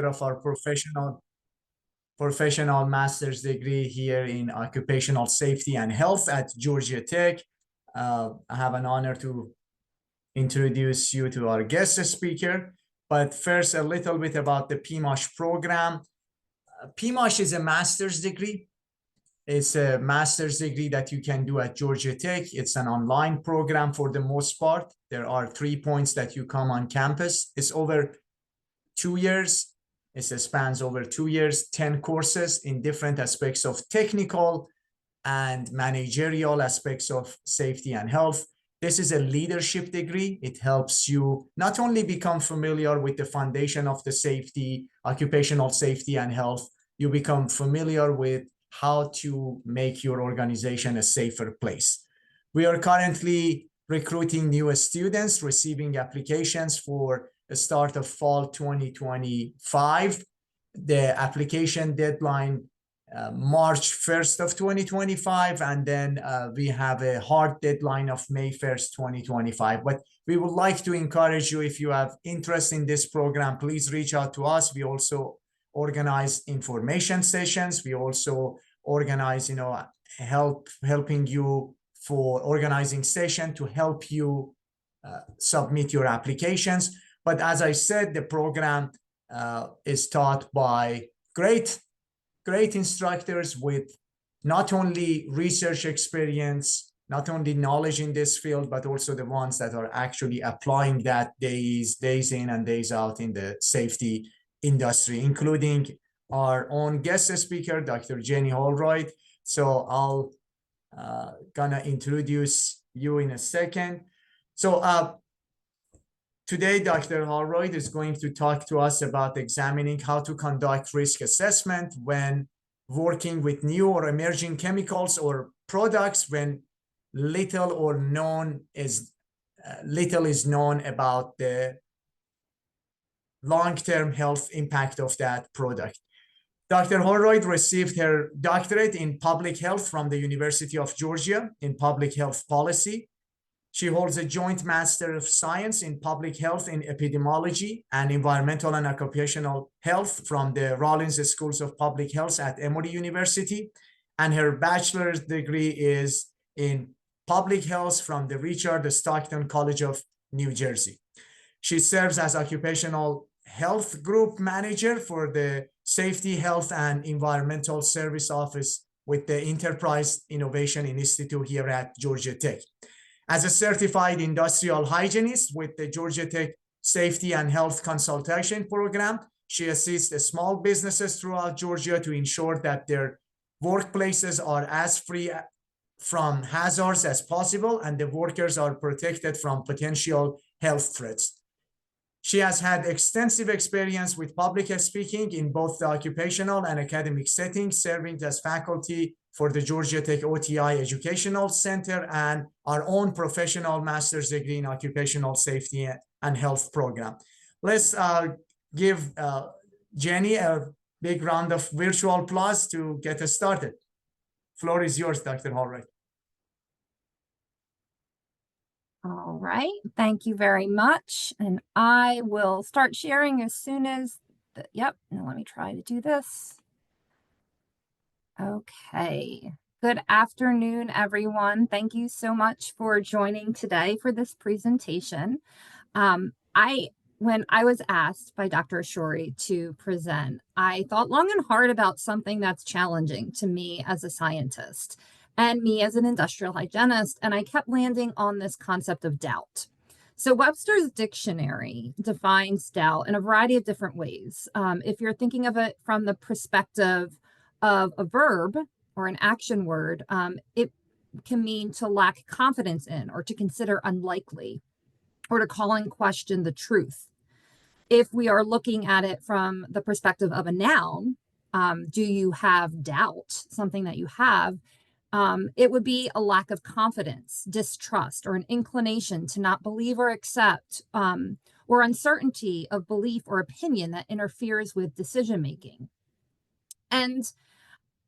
of our professional master's degree here in occupational safety and health at Georgia Tech. I have an honor to introduce you to our guest speaker. But first, a little bit about the PMOSH program. PMOSH is a master's degree. It's a master's degree that you can do at Georgia Tech. It's an online program for the most part. There are 3 points that you come on campus. It's over 2 years. It spans over 2 years, 10 courses in different aspects of technical and managerial aspects of safety and health. This is a leadership degree. It helps you not only become familiar with the foundation of the safety, occupational safety and health, you become familiar with how to make your organization a safer place. We are currently recruiting new students, receiving applications for the start of fall 2025. The application deadline March 1st of 2025, and then we have a hard deadline of May 1st, 2025. But we would like to encourage you, if you have interest in this program, please reach out to us. We also organize information sessions. We also organize, helping you for organizing session to help you submit your applications. But as I said, the program is taught by great instructors with not only research experience, not only knowledge in this field, but also the ones that are actually applying that days in and days out in the safety industry, including our own guest speaker, Dr. Jenny Houlroyd. So I'll gonna introduce you in a second. So today, Dr. Houlroyd is going to talk to us about examining how to conduct risk assessment when working with new or emerging chemicals or products when little is known about the long-term health impact of that product. Dr. Houlroyd received her doctorate in public health from the University of Georgia in public health policy. She holds a joint Master of Science in Public Health in Epidemiology and Environmental and Occupational Health from the Rollins Schools of Public Health at Emory University. And her bachelor's degree is in Public Health from the Richard Stockton College of New Jersey. She serves as Occupational Health Group Manager for the Safety, Health, and Environmental Service Office with the Enterprise Innovation Institute here at Georgia Tech. As a certified industrial hygienist with the Georgia Tech Safety and Health Consultation Program, she assists small businesses throughout Georgia to ensure that their workplaces are as free from hazards as possible and the workers are protected from potential health threats. She has had extensive experience with public speaking in both the occupational and academic settings, serving as faculty for the Georgia Tech OTI Educational Center and our own professional master's degree in occupational safety and health program. Let's give Jenny a big round of virtual applause to get us started. Floor is yours, Dr. Houlroyd. All right, thank you very much. And I will start sharing as soon as, yep, and let me try to do this. Okay, good afternoon, everyone. Thank you so much for joining today for this presentation. When I was asked by Dr. Ashuri to present, I thought long and hard about something that's challenging to me as a scientist and me as an industrial hygienist, and I kept landing on this concept of doubt. So Webster's dictionary defines doubt in a variety of different ways. If you're thinking of it from the perspective of a verb or an action word, it can mean to lack confidence in or to consider unlikely or to call in question the truth. If we are looking at it from the perspective of a noun, do you have doubt, something that you have, it would be a lack of confidence, distrust, or an inclination to not believe or accept, or uncertainty of belief or opinion that interferes with decision-making. And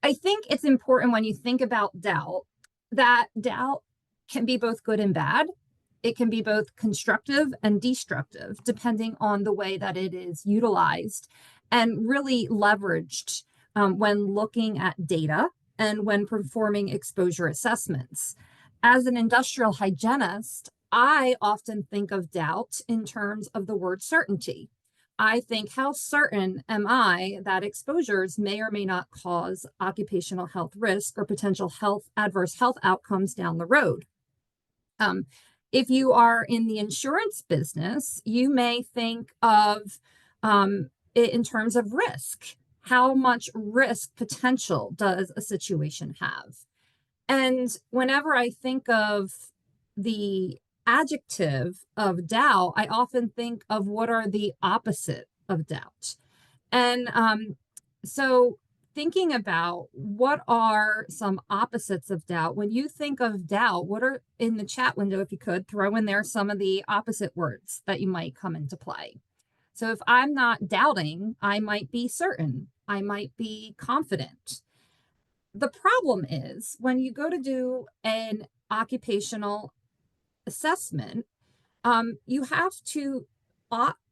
I think it's important when you think about doubt, that doubt can be both good and bad. It can be both constructive and destructive, depending on the way that it is utilized. and really leveraged when looking at data and when performing exposure assessments. As an industrial hygienist, I often think of doubt in terms of the word certainty. I think, how certain am I that exposures may or may not cause occupational health risk or potential adverse health outcomes down the road? If you are in the insurance business, you may think of it in terms of risk. How much risk potential does a situation have? And whenever I think of the adjective of doubt, I often think of what are the opposite of doubt. And so thinking about what are some opposites of doubt, when you think of doubt, what are, in the chat window, if you could throw in there some of the opposite words that you might come into play. So if I'm not doubting, I might be certain, I might be confident. The problem is when you go to do an occupational assessment, you have to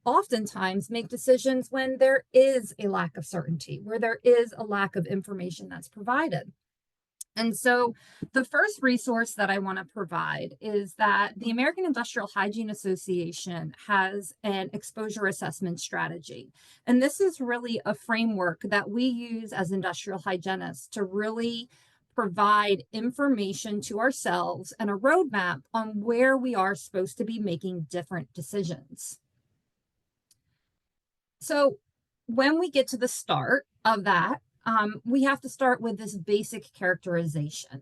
oftentimes make decisions when there is a lack of certainty, where there is a lack of information that's provided. And so the first resource that I want to provide is that the American Industrial Hygiene Association has an exposure assessment strategy. And this is really a framework that we use as industrial hygienists to really provide information to ourselves and a roadmap on where we are supposed to be making different decisions. So when we get to the start of that, we have to start with this basic characterization.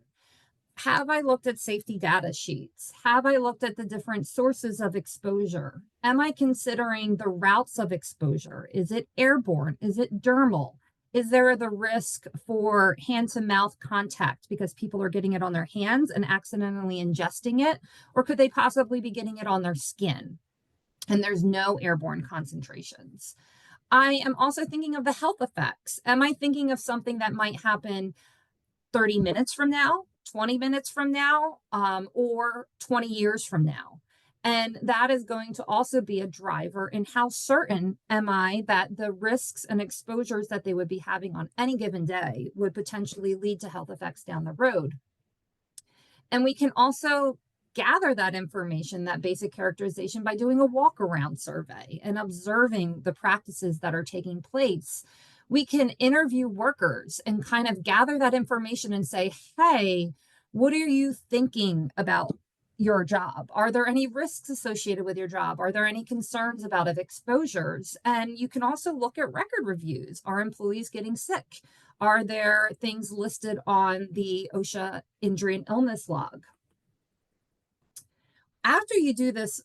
Have I looked at safety data sheets? Have I looked at the different sources of exposure? Am I considering the routes of exposure? Is it airborne? Is it dermal? Is there the risk for hand-to-mouth contact because people are getting it on their hands and accidentally ingesting it? Or could they possibly be getting it on their skin? And there's no airborne concentrations. I am also thinking of the health effects. Am I thinking of something that might happen 30 minutes from now, 20 minutes from now, or 20 years from now? And that is going to also be a driver in how certain am I that the risks and exposures that they would be having on any given day would potentially lead to health effects down the road. And we can also gather that information, that basic characterization, by doing a walk around survey and observing the practices that are taking place. We can interview workers and kind of gather that information and say, hey, what are you thinking about your job? Are there any risks associated with your job? Are there any concerns about exposures? And you can also look at record reviews. Are employees getting sick? Are there things listed on the OSHA injury and illness log? After you do this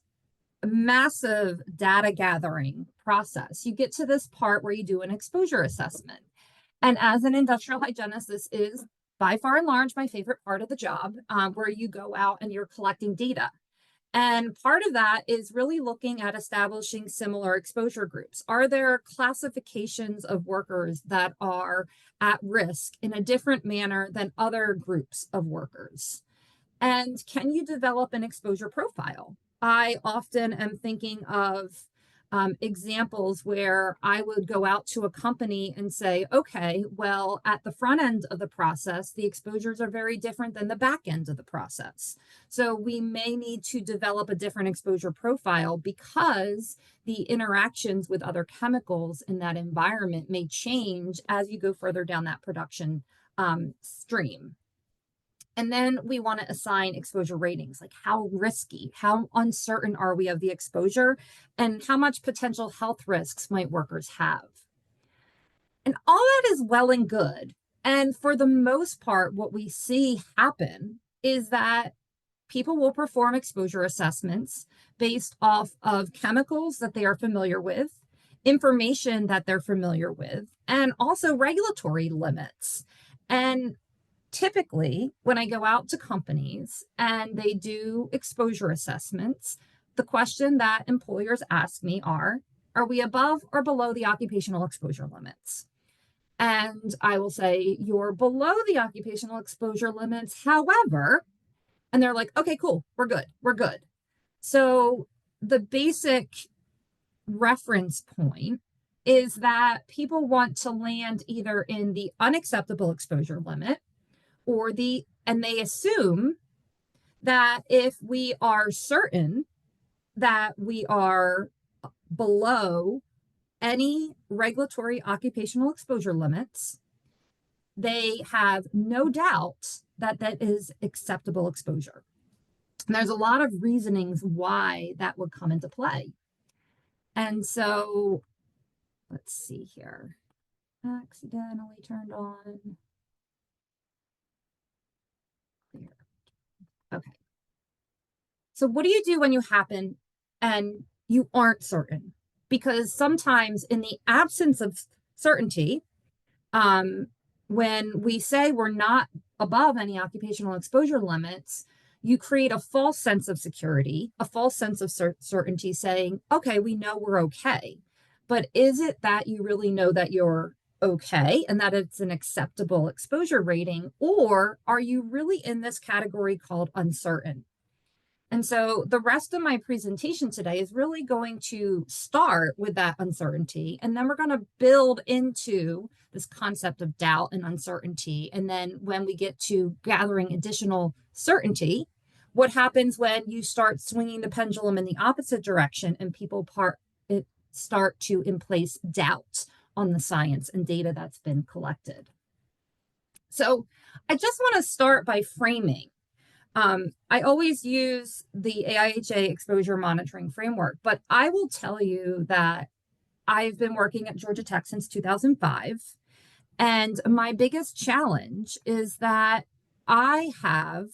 massive data gathering process, you get to this part where you do an exposure assessment. And as an industrial hygienist, this is by far and large my favorite part of the job, where you go out and you're collecting data. And part of that is really looking at establishing similar exposure groups. Are there classifications of workers that are at risk in a different manner than other groups of workers? And can you develop an exposure profile? I often am thinking of examples where I would go out to a company and say, okay, well, at the front end of the process, the exposures are very different than the back end of the process. So we may need to develop a different exposure profile because the interactions with other chemicals in that environment may change as you go further down that production stream. And then we want to assign exposure ratings, like how risky, how uncertain are we of the exposure, and how much potential health risks might workers have. And all that is well and good. And for the most part, what we see happen is that people will perform exposure assessments based off of chemicals that they are familiar with, information that they're familiar with, and also regulatory limits. And typically, when I go out to companies and they do exposure assessments, the question that employers ask me are we above or below the occupational exposure limits? And I will say, you're below the occupational exposure limits. However, and they're like, okay, cool, we're good, we're good. So the basic reference point is that people want to land either in the unacceptable exposure limit and they assume that if we are certain that we are below any regulatory occupational exposure limits, they have no doubt that that is acceptable exposure. And there's a lot of reasonings why that would come into play. And so let's see here. Accidentally turned on. Clear. Okay. So what do you do when you happen and you aren't certain? Because sometimes in the absence of certainty, when we say we're not above any occupational exposure limits, you create a false sense of security, a false sense of certainty saying, okay, we know we're okay. But is it that you really know that you're okay and that it's an acceptable exposure rating? Or are you really in this category called uncertain? And so the rest of my presentation today is really going to start with that uncertainty. And then we're going to build into this concept of doubt and uncertainty. And then when we get to gathering additional certainty, what happens when you start swinging the pendulum in the opposite direction and people start to place doubt on the science and data that's been collected. So I just want to start by framing. I always use the AIHA exposure monitoring framework, but I will tell you that I've been working at Georgia Tech since 2005. And my biggest challenge is that I have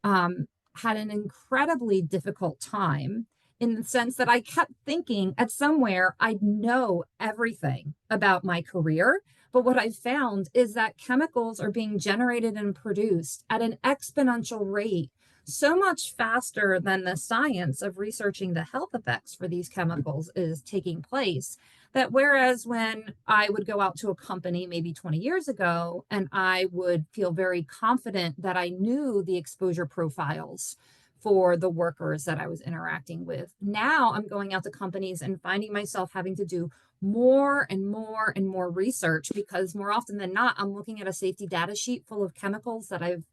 had an incredibly difficult time in the sense that I kept thinking at somewhere I'd know everything about my career. But what I've found is that chemicals are being generated and produced at an exponential rate, so much faster than the science of researching the health effects for these chemicals is taking place. That whereas when I would go out to a company maybe 20 years ago and I would feel very confident that I knew the exposure profiles for the workers that I was interacting with, now I'm going out to companies and finding myself having to do more and more and more research because more often than not, I'm looking at a safety data sheet full of chemicals that I've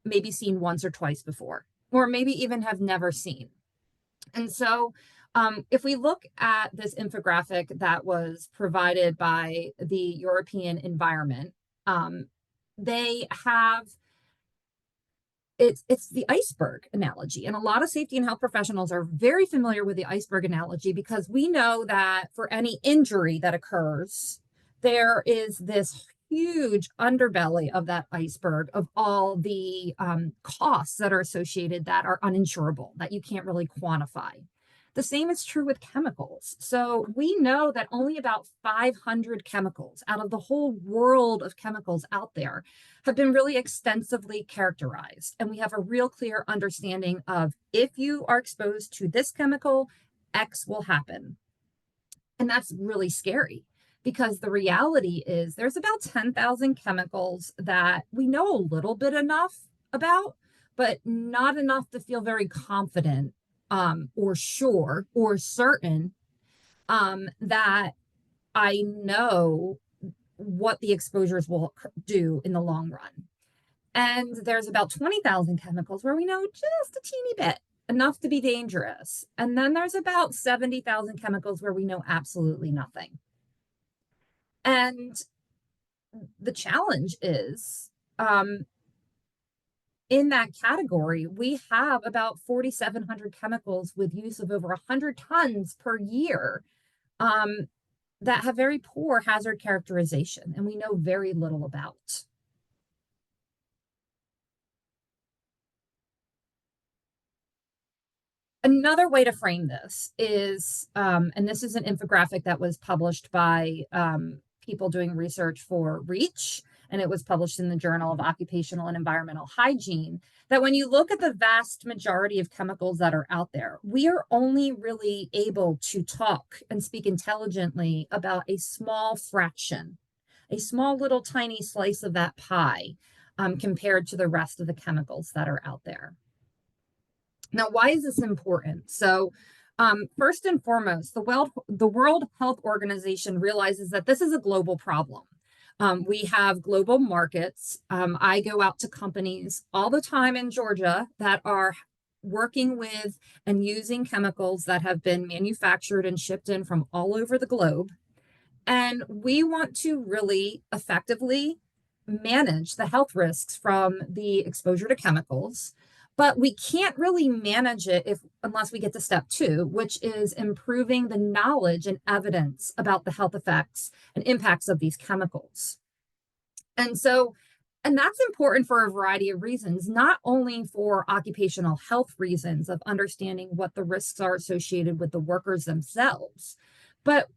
maybe seen once or twice before, or maybe even have never seen. And so if we look at this infographic that was provided by the European Environment, they have it's the iceberg analogy. And a lot of safety and health professionals are very familiar with the iceberg analogy because we know that for any injury that occurs, there is this huge underbelly of that iceberg of all the costs that are associated that are uninsurable, that you can't really quantify. The same is true with chemicals. So we know that only about 500 chemicals out of the whole world of chemicals out there have been really extensively characterized. And we have a real clear understanding of if you are exposed to this chemical, X will happen. And that's really scary because the reality is there's about 10,000 chemicals that we know a little bit enough about, but not enough to feel very confident or sure or certain that I know what the exposures will do in the long run. And there's about 20,000 chemicals where we know just a teeny bit, enough to be dangerous. And then there's about 70,000 chemicals where we know absolutely nothing. And the challenge is in that category, we have about 4,700 chemicals with use of over 100 tons per year that have very poor hazard characterization, and we know very little about. Another way to frame this is, and this is an infographic that was published by people doing research for REACH, and it was published in the Journal of Occupational and Environmental Hygiene, that when you look at the vast majority of chemicals that are out there, we are only really able to talk and speak intelligently about a small fraction, a small little tiny slice of that pie compared to the rest of the chemicals that are out there. Now, why is this important? So First and foremost, the World Health Organization realizes that this is a global problem. We have global markets. I go out to companies all the time in Georgia that are working with and using chemicals that have been manufactured and shipped in from all over the globe. And we want to really effectively manage the health risks from the exposure to chemicals. But we can't really manage it unless we get to step two, which is improving the knowledge and evidence about the health effects and impacts of these chemicals. And that's important for a variety of reasons, not only for occupational health reasons of understanding what the risks are associated with the workers themselves, but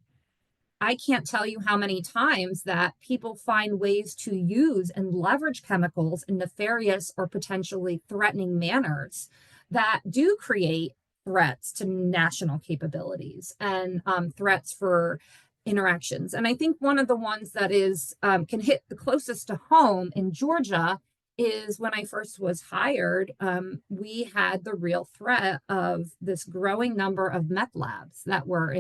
I can't tell you how many times that people find ways to use and leverage chemicals in nefarious or potentially threatening manners that do create threats to national capabilities and threats for interactions. And I think one of the ones that is can hit the closest to home in Georgia is when I first was hired, we had the real threat of this growing number of meth labs that were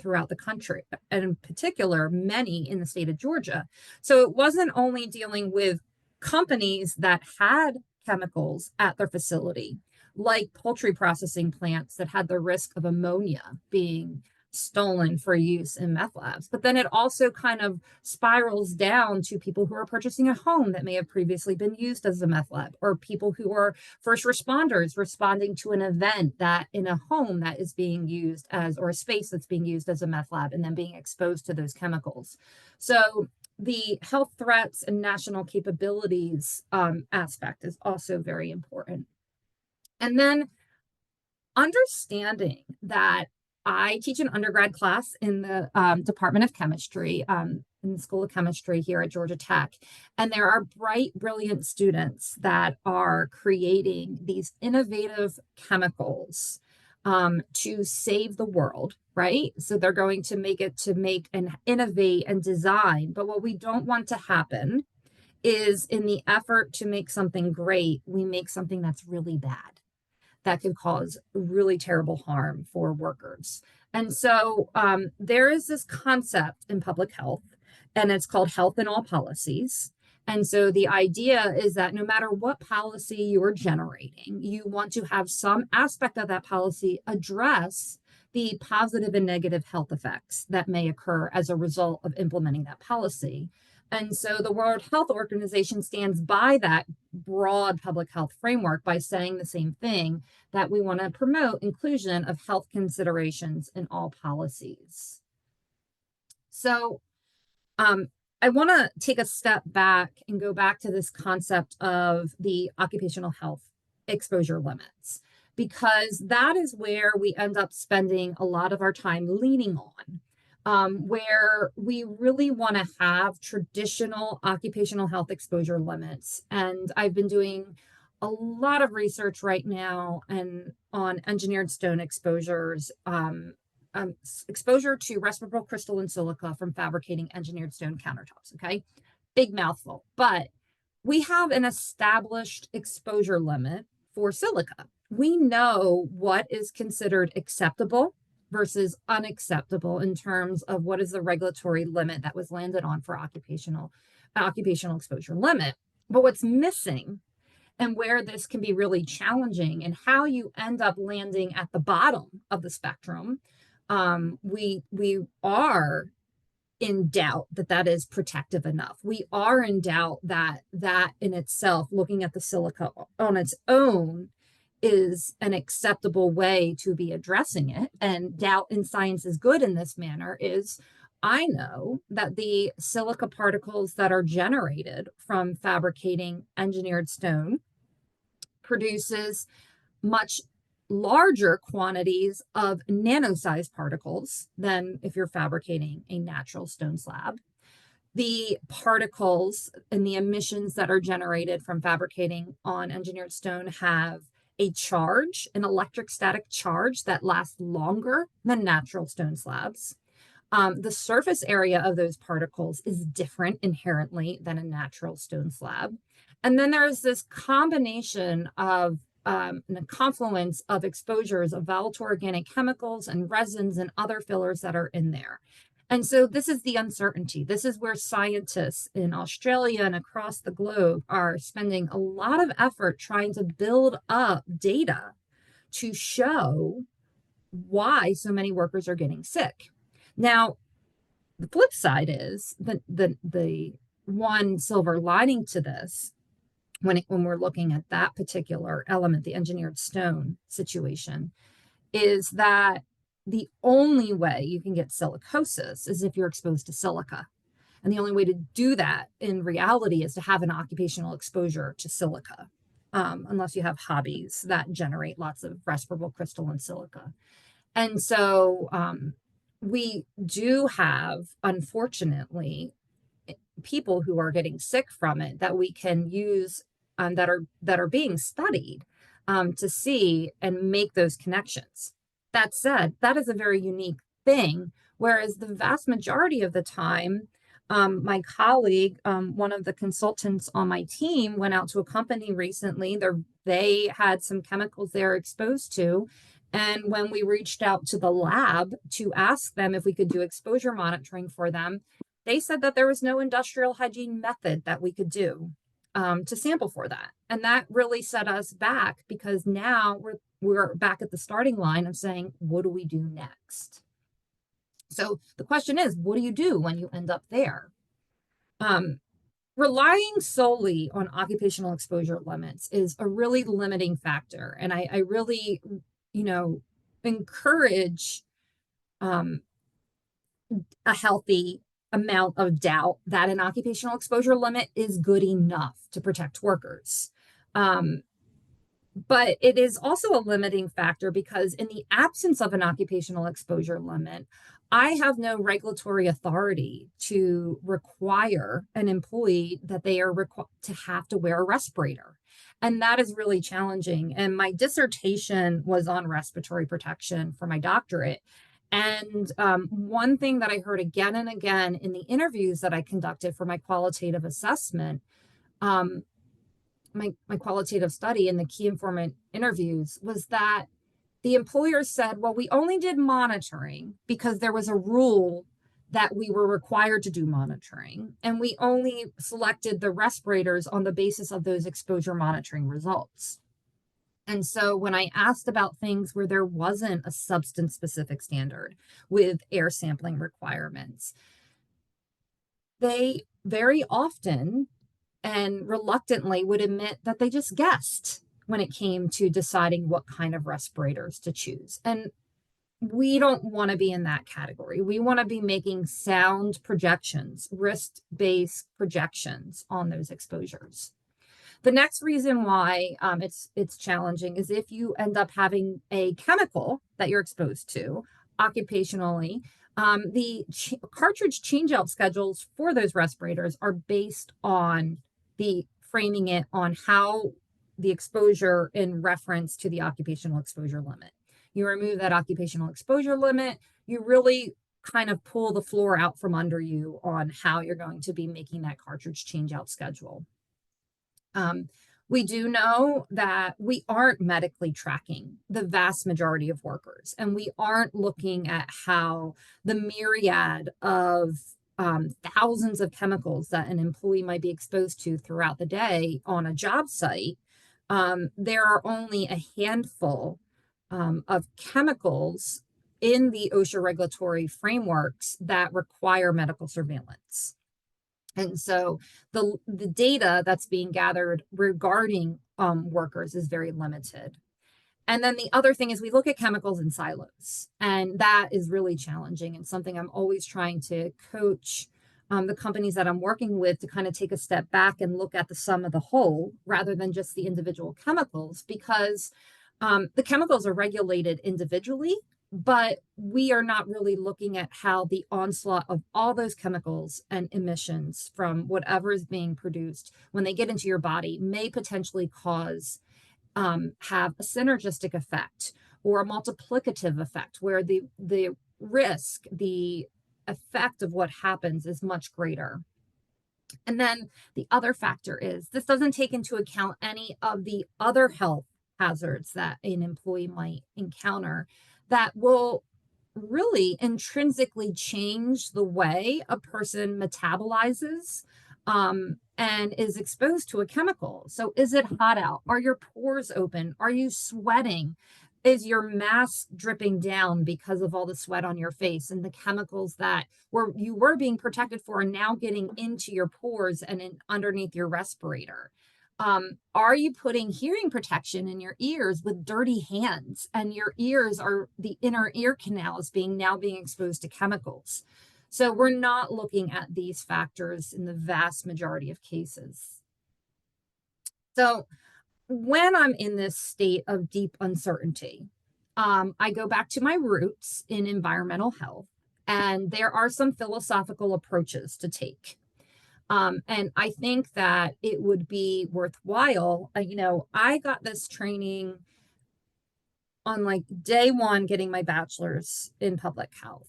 throughout the country, and in particular, many in the state of Georgia. So it wasn't only dealing with companies that had chemicals at their facility, like poultry processing plants that had the risk of ammonia being stolen for use in meth labs. But then it also kind of spirals down to people who are purchasing a home that may have previously been used as a meth lab, or people who are first responders responding to an event that in a home that is being used as, or a space that's being used as a meth lab, and then being exposed to those chemicals. So the health threats and national capabilities aspect is also very important. And then understanding that I teach an undergrad class in the Department of Chemistry, in the School of Chemistry here at Georgia Tech. And there are bright, brilliant students that are creating these innovative chemicals to save the world, right? So they're going to make and innovate and design. But what we don't want to happen is, in the effort to make something great, we make something that's really bad, that could cause really terrible harm for workers. And so there is this concept in public health, and it's called health in all policies. And so the idea is that no matter what policy you are generating, you want to have some aspect of that policy address the positive and negative health effects that may occur as a result of implementing that policy. And so the World Health Organization stands by that broad public health framework by saying the same thing, that we want to promote inclusion of health considerations in all policies. So I want to take a step back and go back to this concept of the occupational health exposure limits, because that is where we end up spending a lot of our time leaning on. Where we really want to have traditional occupational health exposure limits. And I've been doing a lot of research right now on engineered stone exposures, exposure to respirable crystalline silica from fabricating engineered stone countertops. Okay, big mouthful, but we have an established exposure limit for silica. We know what is considered acceptable versus unacceptable in terms of what is the regulatory limit that was landed on for occupational exposure limit. But what's missing, and where this can be really challenging, and how you end up landing at the bottom of the spectrum, we are in doubt that is protective enough. We are in doubt that in itself, looking at the silica on its own, is an acceptable way to be addressing it. And doubt in science is good in this manner is, I know that the silica particles that are generated from fabricating engineered stone produces much larger quantities of nano-sized particles than if you're fabricating a natural stone slab. The particles and the emissions that are generated from fabricating on engineered stone have a charge, an electrostatic charge that lasts longer than natural stone slabs. The surface area of those particles is different inherently than a natural stone slab. And then there's this combination of a confluence of exposures of volatile organic chemicals and resins and other fillers that are in there. And so this is the uncertainty. This is where scientists in Australia and across the globe are spending a lot of effort trying to build up data to show why so many workers are getting sick. Now, the flip side is the one silver lining to this when we're looking at that particular element, the engineered stone situation, is that the only way you can get silicosis is if you're exposed to silica. And the only way to do that in reality is to have an occupational exposure to silica, unless you have hobbies that generate lots of respirable crystalline silica. And so we do have, unfortunately, people who are getting sick from it that we can use, that are being studied to see and make those connections. That said, that is a very unique thing, whereas the vast majority of the time, my colleague, one of the consultants on my team, went out to a company recently. They had some chemicals they're exposed to. And when we reached out to the lab to ask them if we could do exposure monitoring for them, they said that there was no industrial hygiene method that we could do to sample for that. And that really set us back, because now we're back at the starting line of saying, what do we do next? So the question is, what do you do when you end up there? Relying solely on occupational exposure limits is a really limiting factor. And I really, encourage a healthy amount of doubt that an occupational exposure limit is good enough to protect workers. But it is also a limiting factor because in the absence of an occupational exposure limit, I have no regulatory authority to require an employee that they are to have to wear a respirator. And that is really challenging. And my dissertation was on respiratory protection for my doctorate. And one thing that I heard again and again in the interviews that I conducted for my qualitative assessment, my qualitative study and the key informant interviews, was that the employers said, well, we only did monitoring because there was a rule that we were required to do monitoring. And we only selected the respirators on the basis of those exposure monitoring results. And so when I asked about things where there wasn't a substance specific standard with air sampling requirements, they very often and reluctantly would admit that they just guessed when it came to deciding what kind of respirators to choose. And we don't want to be in that category. We want to be making sound projections, risk-based projections on those exposures. The next reason why it's challenging is if you end up having a chemical that you're exposed to occupationally. The cartridge changeout schedules for those respirators are based on the framing it on how the exposure in reference to the occupational exposure limit. You remove that occupational exposure limit, you really kind of pull the floor out from under you on how you're going to be making that cartridge changeout schedule. We do know that we aren't medically tracking the vast majority of workers, and we aren't looking at how the myriad of thousands of chemicals that an employee might be exposed to throughout the day on a job site. There are only a handful of chemicals in the OSHA regulatory frameworks that require medical surveillance. And so the data that's being gathered regarding workers is very limited. And then the other thing is we look at chemicals in silos, and that is really challenging and something I'm always trying to coach the companies that I'm working with to kind of take a step back and look at the sum of the whole rather than just the individual chemicals, because the chemicals are regulated individually, but we are not really looking at how the onslaught of all those chemicals and emissions from whatever is being produced when they get into your body may potentially cause have a synergistic effect or a multiplicative effect where the risk, the effect of what happens is much greater. And then the other factor is this doesn't take into account any of the other health hazards that an employee might encounter that will really intrinsically change the way a person metabolizes and is exposed to a chemical. So is it hot out? Are your pores open? Are you sweating? Is your mask dripping down because of all the sweat on your face and the chemicals that you were being protected for are now getting into your pores and underneath your respirator? Are you putting hearing protection in your ears with dirty hands, and your ears are the inner ear canals now being exposed to chemicals? So we're not looking at these factors in the vast majority of cases. So when I'm in this state of deep uncertainty, I go back to my roots in environmental health, and there are some philosophical approaches to take. And I think that it would be worthwhile. I got this training on like day one, getting my bachelor's in public health,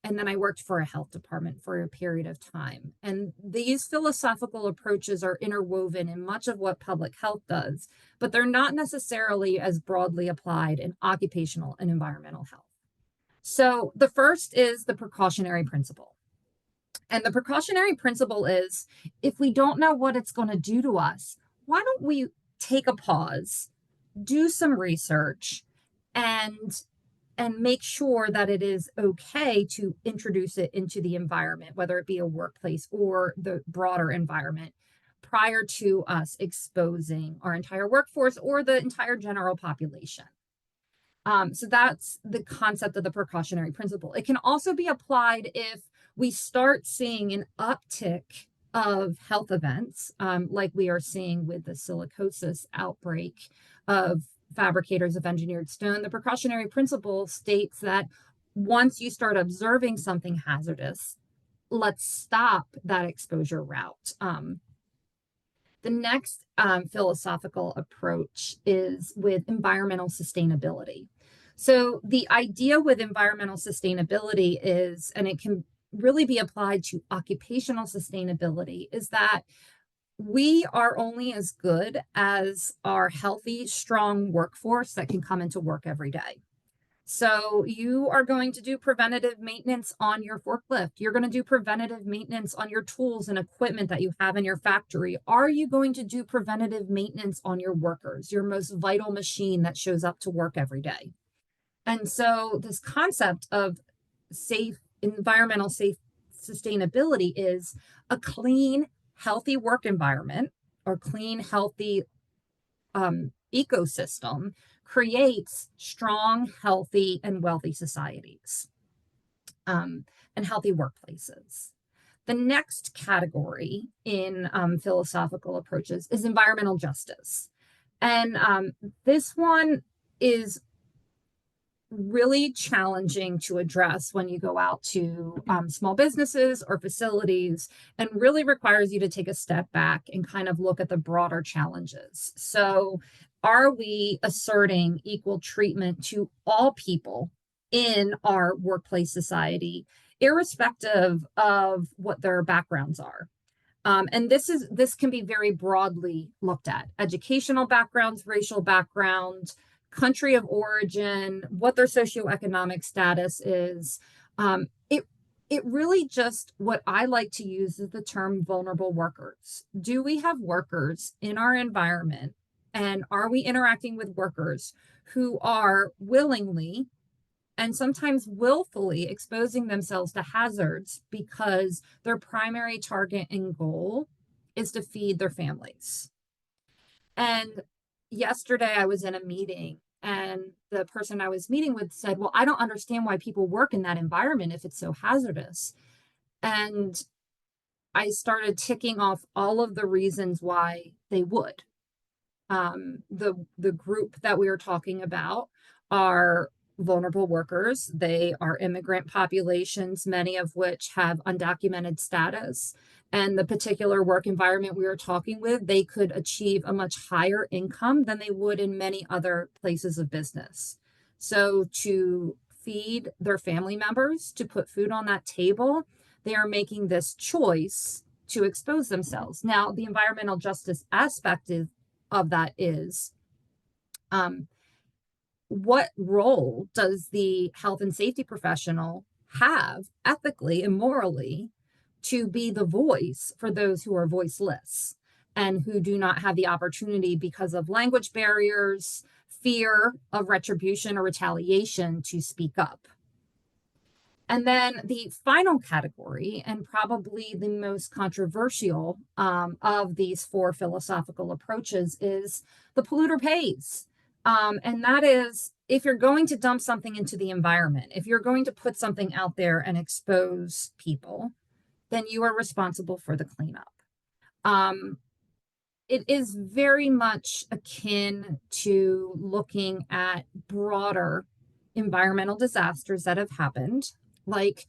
and then I worked for a health department for a period of time. And these philosophical approaches are interwoven in much of what public health does, but they're not necessarily as broadly applied in occupational and environmental health. So the first is the precautionary principle. And the precautionary principle is, if we don't know what it's going to do to us, why don't we take a pause, do some research, and make sure that it is okay to introduce it into the environment, whether it be a workplace or the broader environment, prior to us exposing our entire workforce or the entire general population. So that's the concept of the precautionary principle. It can also be applied if we start seeing an uptick of health events, like we are seeing with the silicosis outbreak of fabricators of engineered stone. The precautionary principle states that once you start observing something hazardous, let's stop that exposure route. The next philosophical approach is with environmental sustainability. So the idea with environmental sustainability is, and it can really be applied to occupational sustainability, is that we are only as good as our healthy, strong workforce that can come into work every day. So you are going to do preventative maintenance on your forklift. You're going to do preventative maintenance on your tools and equipment that you have in your factory. Are you going to do preventative maintenance on your workers, your most vital machine that shows up to work every day? And so this concept of environmental safe sustainability is a clean, healthy work environment, or clean, healthy ecosystem creates strong, healthy, and wealthy societies, and healthy workplaces. The next category in philosophical approaches is environmental justice. And this one is really challenging to address when you go out to small businesses or facilities, and really requires you to take a step back and kind of look at the broader challenges. So are we asserting equal treatment to all people in our workplace society, irrespective of what their backgrounds are? And this can be very broadly looked at: educational backgrounds, racial background, country of origin, what their socioeconomic status is. It really just, what I like to use is the term vulnerable workers. Do we have workers in our environment, and are we interacting with workers who are willingly and sometimes willfully exposing themselves to hazards because their primary target and goal is to feed their families? And yesterday I was in a meeting, and the person I was meeting with said, well, I don't understand why people work in that environment if it's so hazardous. And I started ticking off all of the reasons why they would. The group that we were talking about are vulnerable workers. They are immigrant populations, many of which have undocumented status. And the particular work environment we were talking with, they could achieve a much higher income than they would in many other places of business. So to feed their family members, to put food on that table, they are making this choice to expose themselves. Now, the environmental justice aspect of that is, What role does the health and safety professional have ethically and morally to be the voice for those who are voiceless and who do not have the opportunity because of language barriers, fear of retribution or retaliation to speak up? And then the final category, and probably the most controversial of these four philosophical approaches, is the polluter pays. And that is, if you're going to dump something into the environment, if you're going to put something out there and expose people, then you are responsible for the cleanup. It is very much akin to looking at broader environmental disasters that have happened, like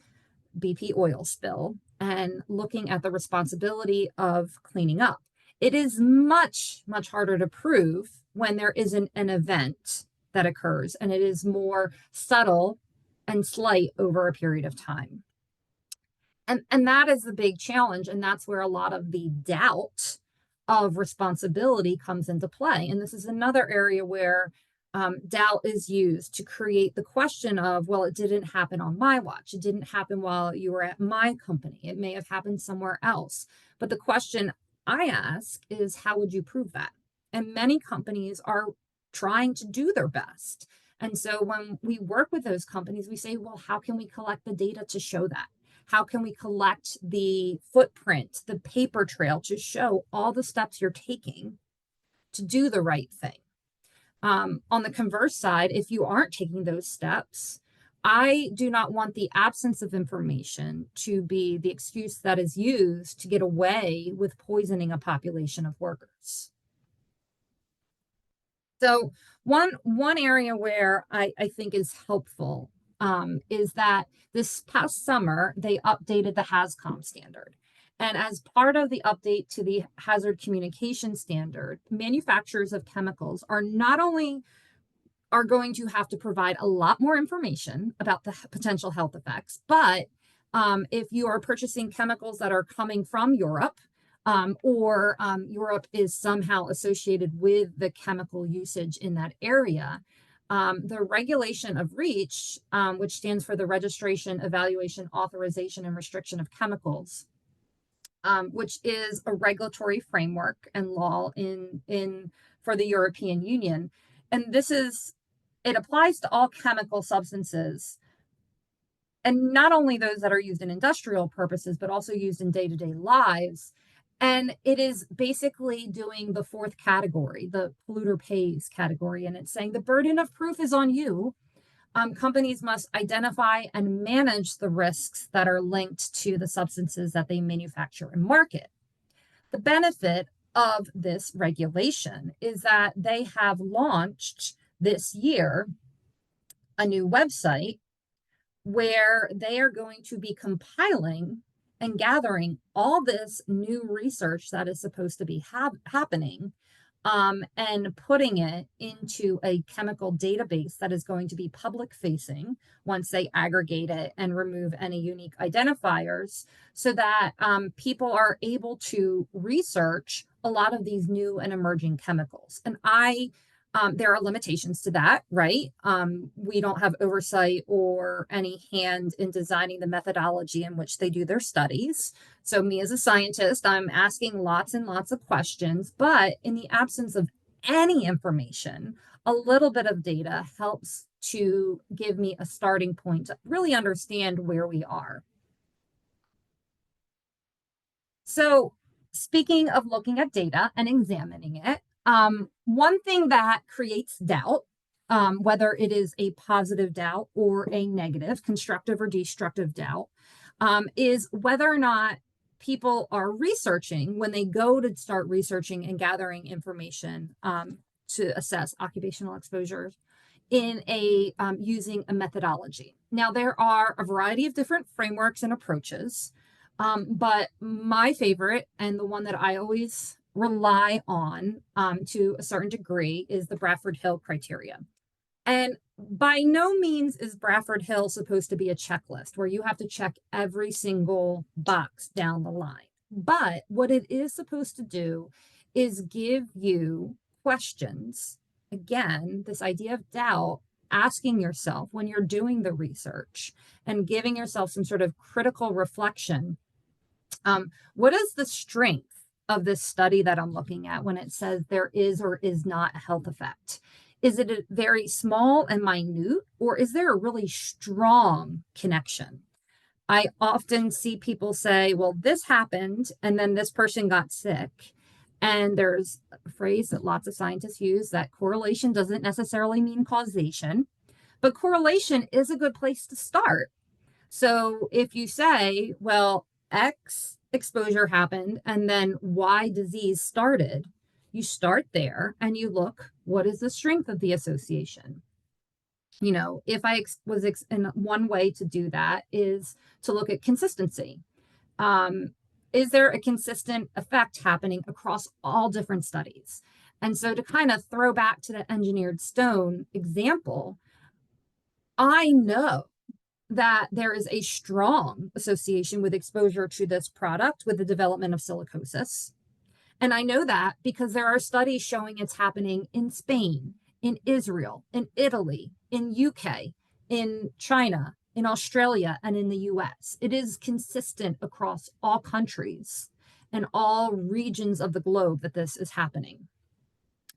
BP oil spill, and looking at the responsibility of cleaning up. It is much, much harder to prove when there isn't an event that occurs, and it is more subtle and slight over a period of time. And that is the big challenge, and that's where a lot of the doubt of responsibility comes into play. And this is another area where doubt is used to create the question of, well, it didn't happen on my watch. It didn't happen while you were at my company. It may have happened somewhere else. But the question I ask is, how would you prove that? And many companies are trying to do their best. And so when we work with those companies, we say, well, how can we collect the data to show that? How can we collect the footprint, the paper trail to show all the steps you're taking to do the right thing? On the converse side, if you aren't taking those steps, I do not want the absence of information to be the excuse that is used to get away with poisoning a population of workers. So one area where I think is helpful is that this past summer, they updated the HAZCOM standard. And as part of the update to the hazard communication standard, manufacturers of chemicals are not only are going to have to provide a lot more information about the potential health effects, but if you are purchasing chemicals that are coming from Europe, or Europe is somehow associated with the chemical usage in that area, the regulation of REACH, which stands for the Registration, Evaluation, Authorization, and Restriction of Chemicals, which is a regulatory framework and law for the European Union. And it applies to all chemical substances, and not only those that are used in industrial purposes, but also used in day-to-day lives. And it is basically doing the fourth category, the polluter pays category. And it's saying the burden of proof is on you. Companies must identify and manage the risks that are linked to the substances that they manufacture and market. The benefit of this regulation is that they have launched this year a new website where they are going to be compiling and gathering all this new research that is supposed to be happening, and putting it into a chemical database that is going to be public facing once they aggregate it and remove any unique identifiers, so that people are able to research a lot of these new and emerging chemicals. And there are limitations to that, right? We don't have oversight or any hand in designing the methodology in which they do their studies. So me as a scientist, I'm asking lots and lots of questions, but in the absence of any information, a little bit of data helps to give me a starting point to really understand where we are. So speaking of looking at data and examining it, one thing that creates doubt, whether it is a positive doubt or a negative, constructive or destructive doubt, is whether or not people are researching when they go to start researching and gathering information to assess occupational exposures in using a methodology. Now, there are a variety of different frameworks and approaches, but my favorite, and the one that I always rely on to a certain degree, is the Bradford-Hill criteria. And by no means is Bradford-Hill supposed to be a checklist where you have to check every single box down the line. But what it is supposed to do is give you questions again, this idea of doubt, asking yourself when you're doing the research and giving yourself some sort of critical reflection. What is the strength of this study that I'm looking at when it says there is or is not a health effect? Is it a very small and minute, or is there a really strong connection? I often see people say, well, this happened and then this person got sick. And there's a phrase that lots of scientists use, that correlation doesn't necessarily mean causation, but correlation is a good place to start. So if you say, well, X exposure happened and then Y disease started, you start there and you look, what is the strength of the association? You know, if I was in one way to do that is to look at consistency. Is there a consistent effect happening across all different studies? And so to kind of throw back to the engineered stone example, I know that there is a strong association with exposure to this product with the development of silicosis. And I know that because there are studies showing it's happening in Spain, in Israel, in Italy, in UK, in China, in Australia, and in the US. It is consistent across all countries and all regions of the globe that this is happening.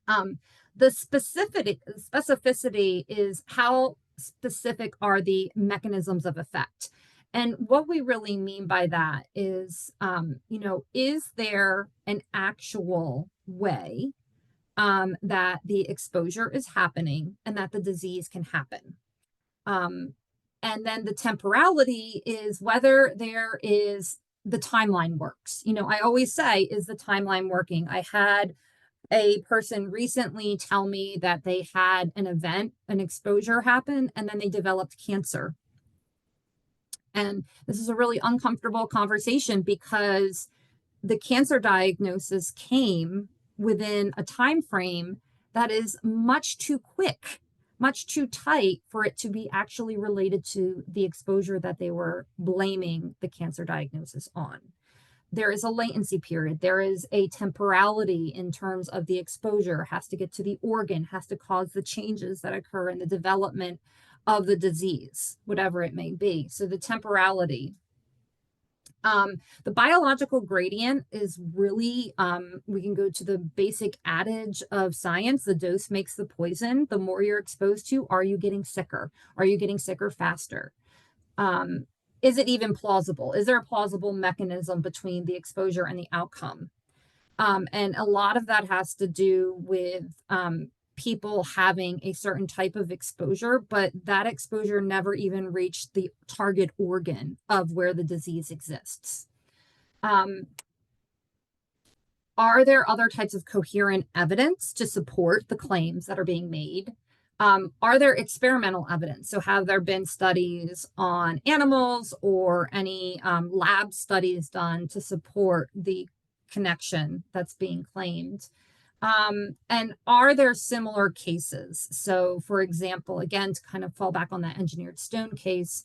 The specificity is how specific are the mechanisms of effect. And what we really mean by that is, is there an actual way that the exposure is happening and that the disease can happen? And then the temporality is whether there is the timeline works. I always say, is the timeline working? I had a person recently tell me that they had an event, an exposure happen, and then they developed cancer. And this is a really uncomfortable conversation because the cancer diagnosis came within a time frame that is much too quick, much too tight for it to be actually related to the exposure that they were blaming the cancer diagnosis on. There is a latency period. There is a temporality in terms of the exposure, has to get to the organ, has to cause the changes that occur in the development of the disease, whatever it may be. So the temporality. The biological gradient is really, we can go to the basic adage of science, the dose makes the poison. The more you're exposed to, are you getting sicker? Are you getting sicker faster? Is it even plausible? Is there a plausible mechanism between the exposure and the outcome? And a lot of that has to do with people having a certain type of exposure, but that exposure never even reached the target organ of where the disease exists. Are there other types of coherent evidence to support the claims that are being made? Are there experimental evidence? So have there been studies on animals or any lab studies done to support the connection that's being claimed? And are there similar cases? So for example, again, to kind of fall back on that engineered stone case,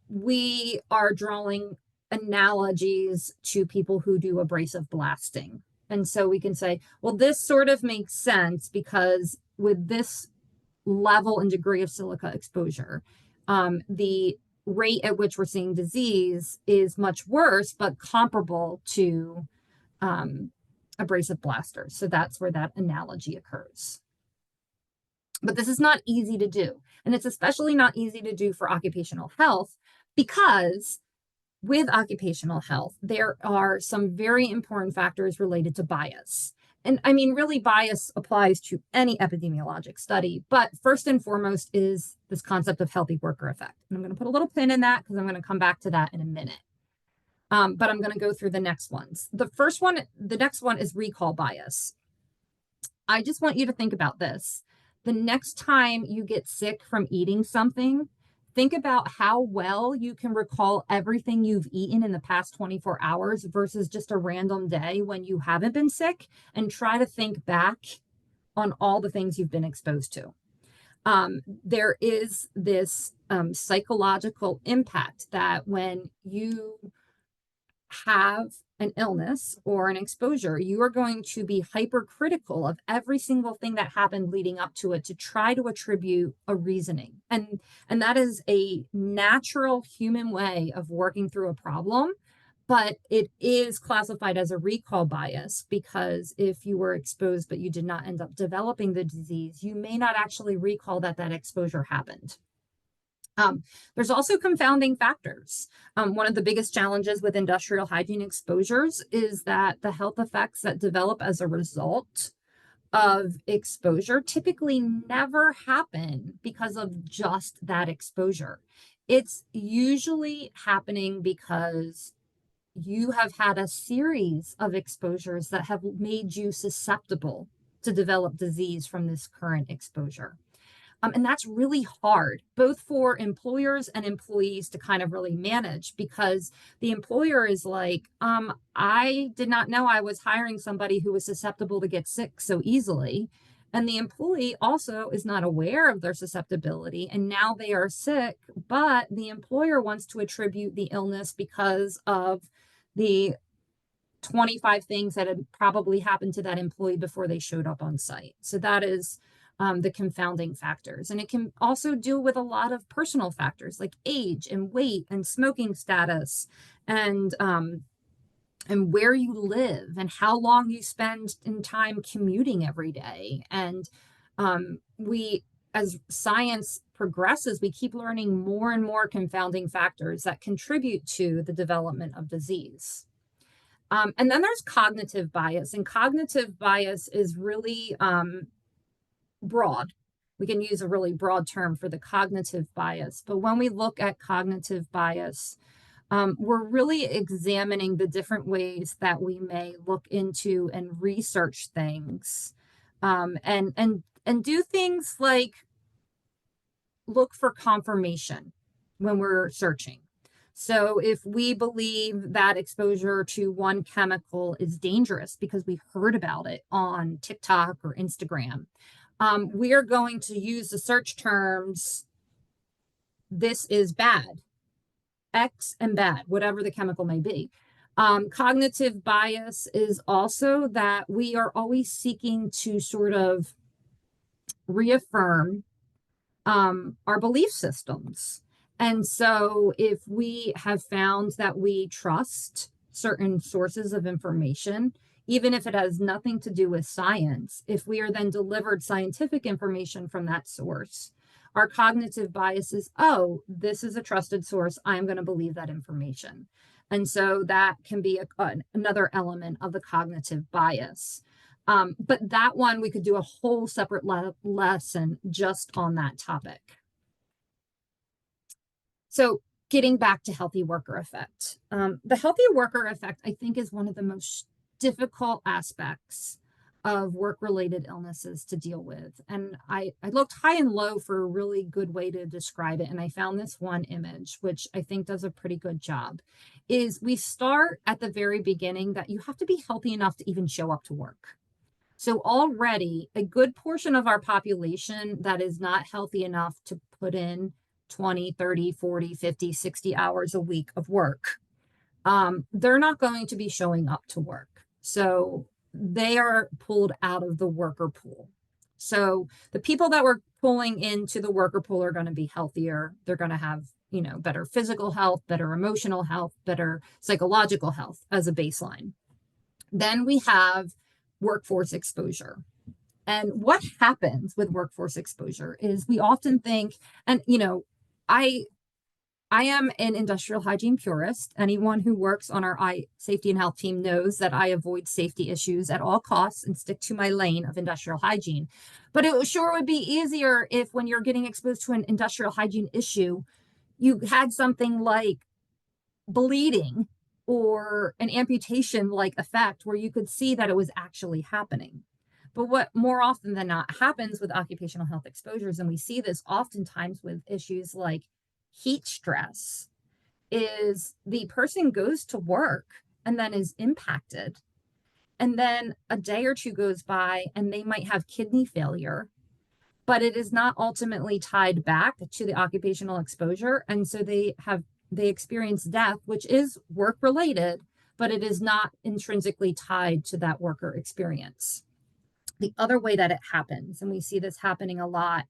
we are drawing analogies to people who do abrasive blasting. And so we can say, well, this sort of makes sense because with this level and degree of silica exposure, the rate at which we're seeing disease is much worse, but comparable to abrasive blasters. So that's where that analogy occurs. But this is not easy to do. And it's especially not easy to do for occupational health because with occupational health, there are some very important factors related to bias. And I mean, really, bias applies to any epidemiologic study. But first and foremost is this concept of healthy worker effect. And I'm going to put a little pin in that because I'm going to come back to that in a minute. But I'm going to go through the next ones. The next one is recall bias. I just want you to think about this. The next time you get sick from eating something, think about how well you can recall everything you've eaten in the past 24 hours versus just a random day when you haven't been sick, and try to think back on all the things you've been exposed to. There is this psychological impact that when you have an illness or an exposure, you are going to be hypercritical of every single thing that happened leading up to it to try to attribute a reasoning. And that is a natural human way of working through a problem, but it is classified as a recall bias because if you were exposed but you did not end up developing the disease, you may not actually recall that that exposure happened. There's also confounding factors. One of the biggest challenges with industrial hygiene exposures is that the health effects that develop as a result of exposure typically never happen because of just that exposure. It's usually happening because you have had a series of exposures that have made you susceptible to develop disease from this current exposure. And that's really hard, both for employers and employees to kind of really manage, because the employer is like, I did not know I was hiring somebody who was susceptible to get sick so easily. And the employee also is not aware of their susceptibility. And now they are sick, but the employer wants to attribute the illness because of the 25 things that had probably happened to that employee before they showed up on site. So that is the confounding factors. And it can also deal with a lot of personal factors like age and weight and smoking status and where you live and how long you spend in time commuting every day. And we, as science progresses, we keep learning more and more confounding factors that contribute to the development of disease. And then there's cognitive bias, and cognitive bias is really broad. We can use a really broad term for the cognitive bias. But when we look at cognitive bias, we're really examining the different ways that we may look into and research things, and do things like look for confirmation when we're searching. So if we believe that exposure to one chemical is dangerous because we heard about it on TikTok or Instagram, we are going to use the search terms, this is bad, X and bad, whatever the chemical may be. Cognitive bias is also that we are always seeking to sort of reaffirm our belief systems. And so if we have found that we trust certain sources of information, even if it has nothing to do with science, if we are then delivered scientific information from that source, our cognitive bias is, oh, this is a trusted source, I'm going to believe that information. And so that can be another element of the cognitive bias. But that one, we could do a whole separate lesson just on that topic. So getting back to healthy worker effect. The healthy worker effect, I think, is one of the most difficult aspects of work-related illnesses to deal with. And I looked high and low for a really good way to describe it. And I found this one image, which I think does a pretty good job, is we start at the very beginning that you have to be healthy enough to even show up to work. So already a good portion of our population that is not healthy enough to put in 20, 30, 40, 50, 60 hours a week of work, they're not going to be showing up to work. So they are pulled out of the worker pool. So the people that we're pulling into the worker pool are going to be healthier. They're going to have, better physical health, better emotional health, better psychological health as a baseline. Then we have workforce exposure. And what happens with workforce exposure is we often think, and I am an industrial hygiene purist. Anyone who works on our safety and health team knows that I avoid safety issues at all costs and stick to my lane of industrial hygiene. But it sure would be easier if, when you're getting exposed to an industrial hygiene issue, you had something like bleeding or an amputation like effect where you could see that it was actually happening. But what more often than not happens with occupational health exposures, and we see this oftentimes with issues like heat stress, is the person goes to work and then is impacted. And then a day or two goes by and they might have kidney failure, but it is not ultimately tied back to the occupational exposure. And so they experience death, which is work related, but it is not intrinsically tied to that worker experience. The other way that it happens, and we see this happening a lot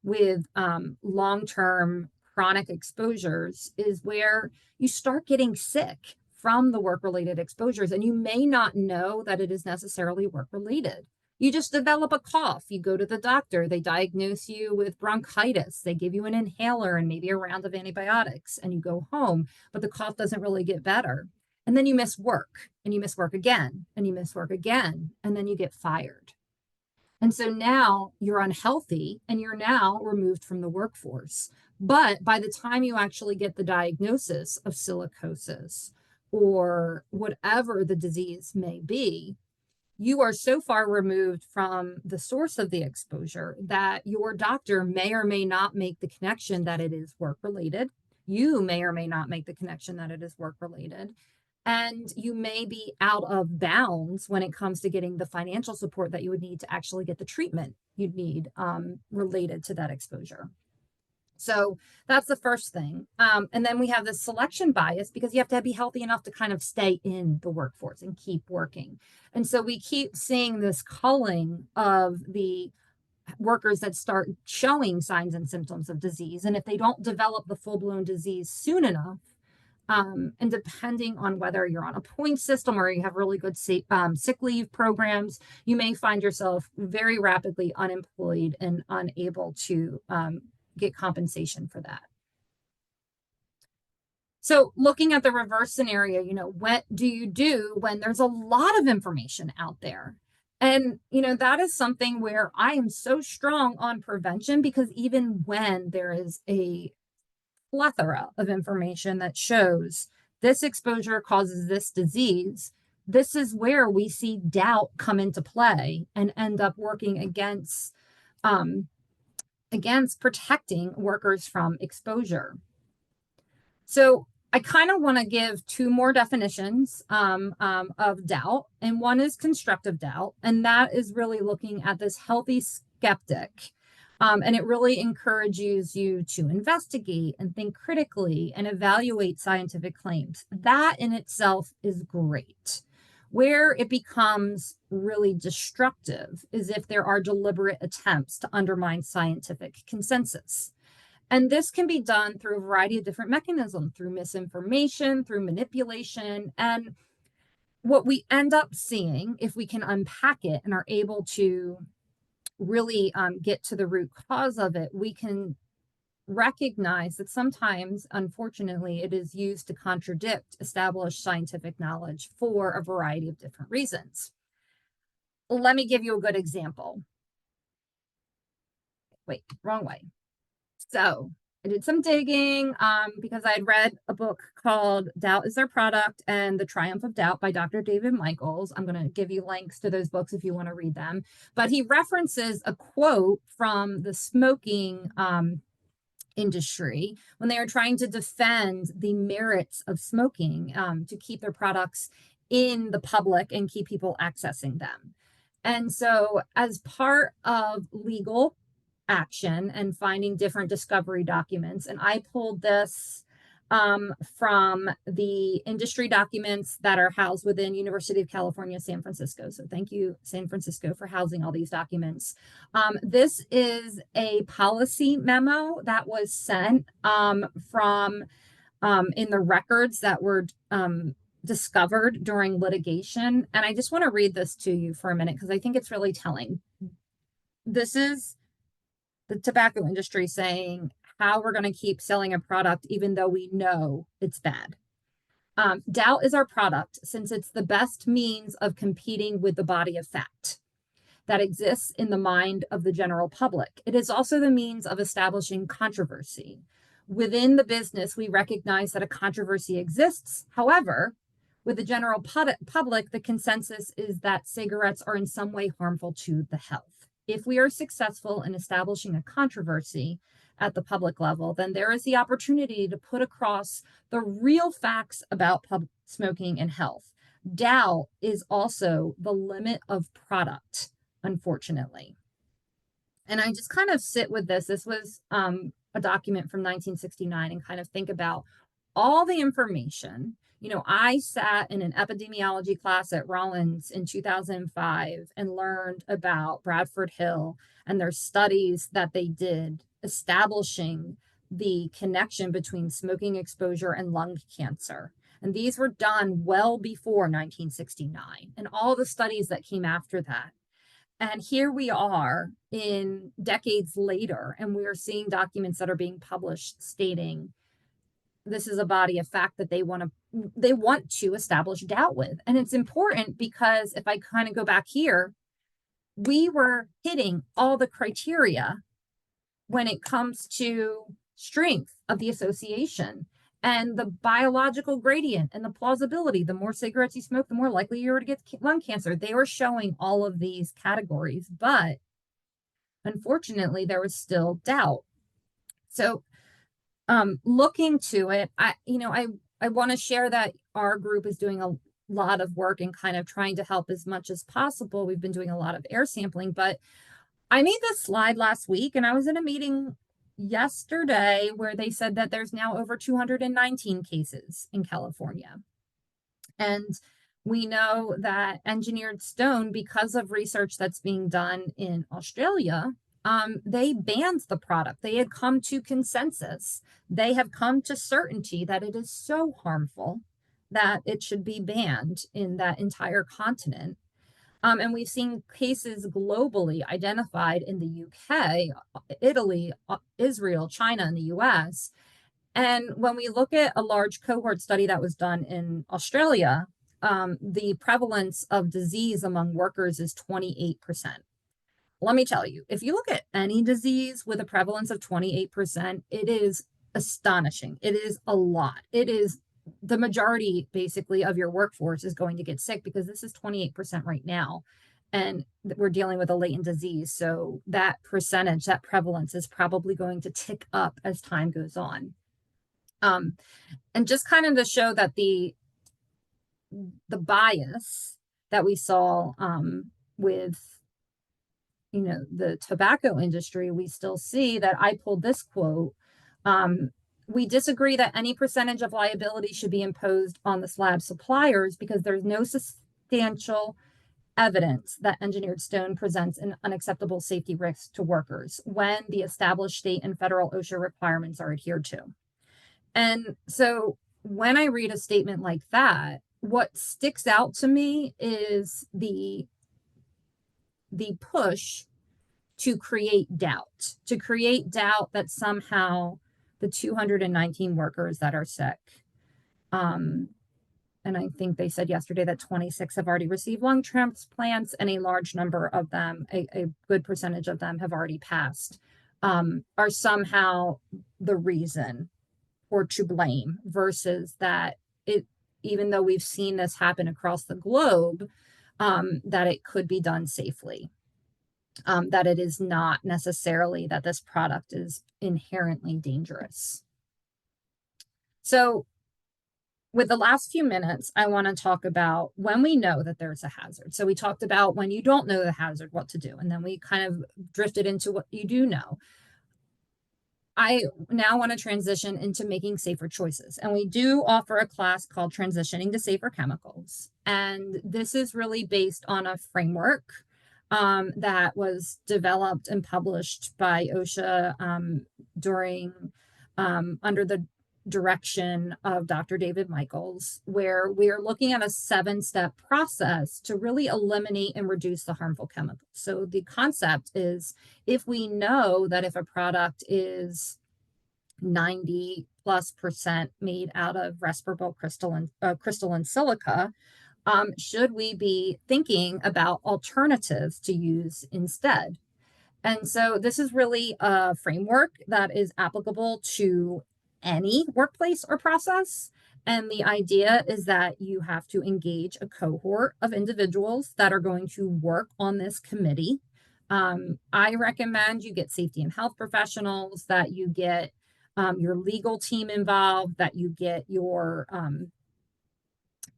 with long-term chronic exposures, is where you start getting sick from the work-related exposures, and you may not know that it is necessarily work-related. You just develop a cough, you go to the doctor, they diagnose you with bronchitis, they give you an inhaler and maybe a round of antibiotics, and you go home, but the cough doesn't really get better. And then you miss work, and you miss work again, and you miss work again, and then you get fired. And so now you're unhealthy and you're now removed from the workforce. But by the time you actually get the diagnosis of silicosis or whatever the disease may be, you are so far removed from the source of the exposure that your doctor may or may not make the connection that it is work related. You may or may not make the connection that it is work related. And you may be out of bounds when it comes to getting the financial support that you would need to actually get the treatment you'd need related to that exposure. So that's the first thing. And then we have this selection bias because you have to be healthy enough to kind of stay in the workforce and keep working. And so we keep seeing this culling of the workers that start showing signs and symptoms of disease. And if they don't develop the full-blown disease soon enough, and depending on whether you're on a point system or you have really good sick leave programs, you may find yourself very rapidly unemployed and unable to get compensation for that. So looking at the reverse scenario, what do you do when there's a lot of information out there? And, that is something where I am so strong on prevention, because even when there is a plethora of information that shows this exposure causes this disease, this is where we see doubt come into play and end up working against protecting workers from exposure. So I kind of want to give two more definitions of doubt, and one is constructive doubt, and that is really looking at this healthy skeptic. And it really encourages you to investigate and think critically and evaluate scientific claims. That in itself is great. Where it becomes really destructive is if there are deliberate attempts to undermine scientific consensus. And this can be done through a variety of different mechanisms, through misinformation, through manipulation. And what we end up seeing, if we can unpack it and are able to really get to the root cause of it, we can recognize that sometimes, unfortunately, it is used to contradict established scientific knowledge for a variety of different reasons. Let me give you a good example. Wait, wrong way. So I did some digging because I had read a book called Doubt is Their Product and The Triumph of Doubt by Dr. David Michaels. I'm going to give you links to those books if you want to read them. But he references a quote from the smoking industry when they are trying to defend the merits of smoking to keep their products in the public and keep people accessing them. And so as part of legal action and finding different discovery documents, and I pulled this from the industry documents that are housed within University of California, San Francisco. So thank you, San Francisco, for housing all these documents. This is a policy memo that was sent from in the records that were discovered during litigation. And I just want to read this to you for a minute because I think it's really telling. This is the tobacco industry saying how we're going to keep selling a product even though we know it's bad. Doubt is our product since it's the best means of competing with the body of fact that exists in the mind of the general public. It is also the means of establishing controversy. Within the business, we recognize that a controversy exists. However, with the general public, the consensus is that cigarettes are in some way harmful to the health. If we are successful in establishing a controversy at the public level, then there is the opportunity to put across the real facts about smoking and health. Doubt is also the limit of product, unfortunately. And I just kind of sit with this. This was a document from 1969 and kind of think about all the information. I sat in an epidemiology class at Rollins in 2005 and learned about Bradford Hill and their studies that they did establishing the connection between smoking exposure and lung cancer. And these were done well before 1969 and all the studies that came after that. And here we are in decades later, and we are seeing documents that are being published stating this is a body of fact that they want to establish doubt with. And it's important because if I kind of go back here, we were hitting all the criteria when it comes to strength of the association and the biological gradient and the plausibility. The more cigarettes you smoke, the more likely you are to get lung cancer. They were showing all of these categories, but unfortunately, there was still doubt. So looking to it, I want to share that our group is doing a lot of work and kind of trying to help as much as possible. We've been doing a lot of air sampling, but I made this slide last week and I was in a meeting yesterday where they said that there's now over 219 cases in California. And we know that engineered stone, because of research that's being done in Australia, they banned the product. They had come to consensus. They have come to certainty that it is so harmful that it should be banned in that entire continent. And we've seen cases globally identified in the UK, Italy, Israel, China, and the US. And when we look at a large cohort study that was done in Australia, the prevalence of disease among workers is 28%. Let me tell you, if you look at any disease with a prevalence of 28%, it is astonishing. It is a lot. It is the majority, basically, of your workforce is going to get sick because this is 28% right now. And we're dealing with a latent disease. So that percentage, that prevalence is probably going to tick up as time goes on. And just kind of to show that the bias that we saw with the tobacco industry, we still see that I pulled this quote. We disagree that any percentage of liability should be imposed on the slab suppliers because there's no substantial evidence that engineered stone presents an unacceptable safety risk to workers when the established state and federal OSHA requirements are adhered to. And so when I read a statement like that, what sticks out to me is the push to create doubt that somehow the 219 workers that are sick, and I think they said yesterday that 26 have already received lung transplants, and a large number of them, a good percentage of them have already passed, are somehow the reason or to blame, versus that even though we've seen this happen across the globe, that it could be done safely. That it is not necessarily that this product is inherently dangerous. So with the last few minutes, I want to talk about when we know that there's a hazard. So we talked about when you don't know the hazard, what to do. And then we kind of drifted into what you do know. I now want to transition into making safer choices. And we do offer a class called Transitioning to Safer Chemicals. And this is really based on a framework that was developed and published by OSHA under the direction of Dr. David Michaels, where we are looking at a 7-step process to really eliminate and reduce the harmful chemicals. So the concept is, if we know that if a product is 90+% made out of respirable crystalline silica, should we be thinking about alternatives to use instead? And so this is really a framework that is applicable to any workplace or process. And the idea is that you have to engage a cohort of individuals that are going to work on this committee. I recommend you get safety and health professionals, that you get your legal team involved, that you get your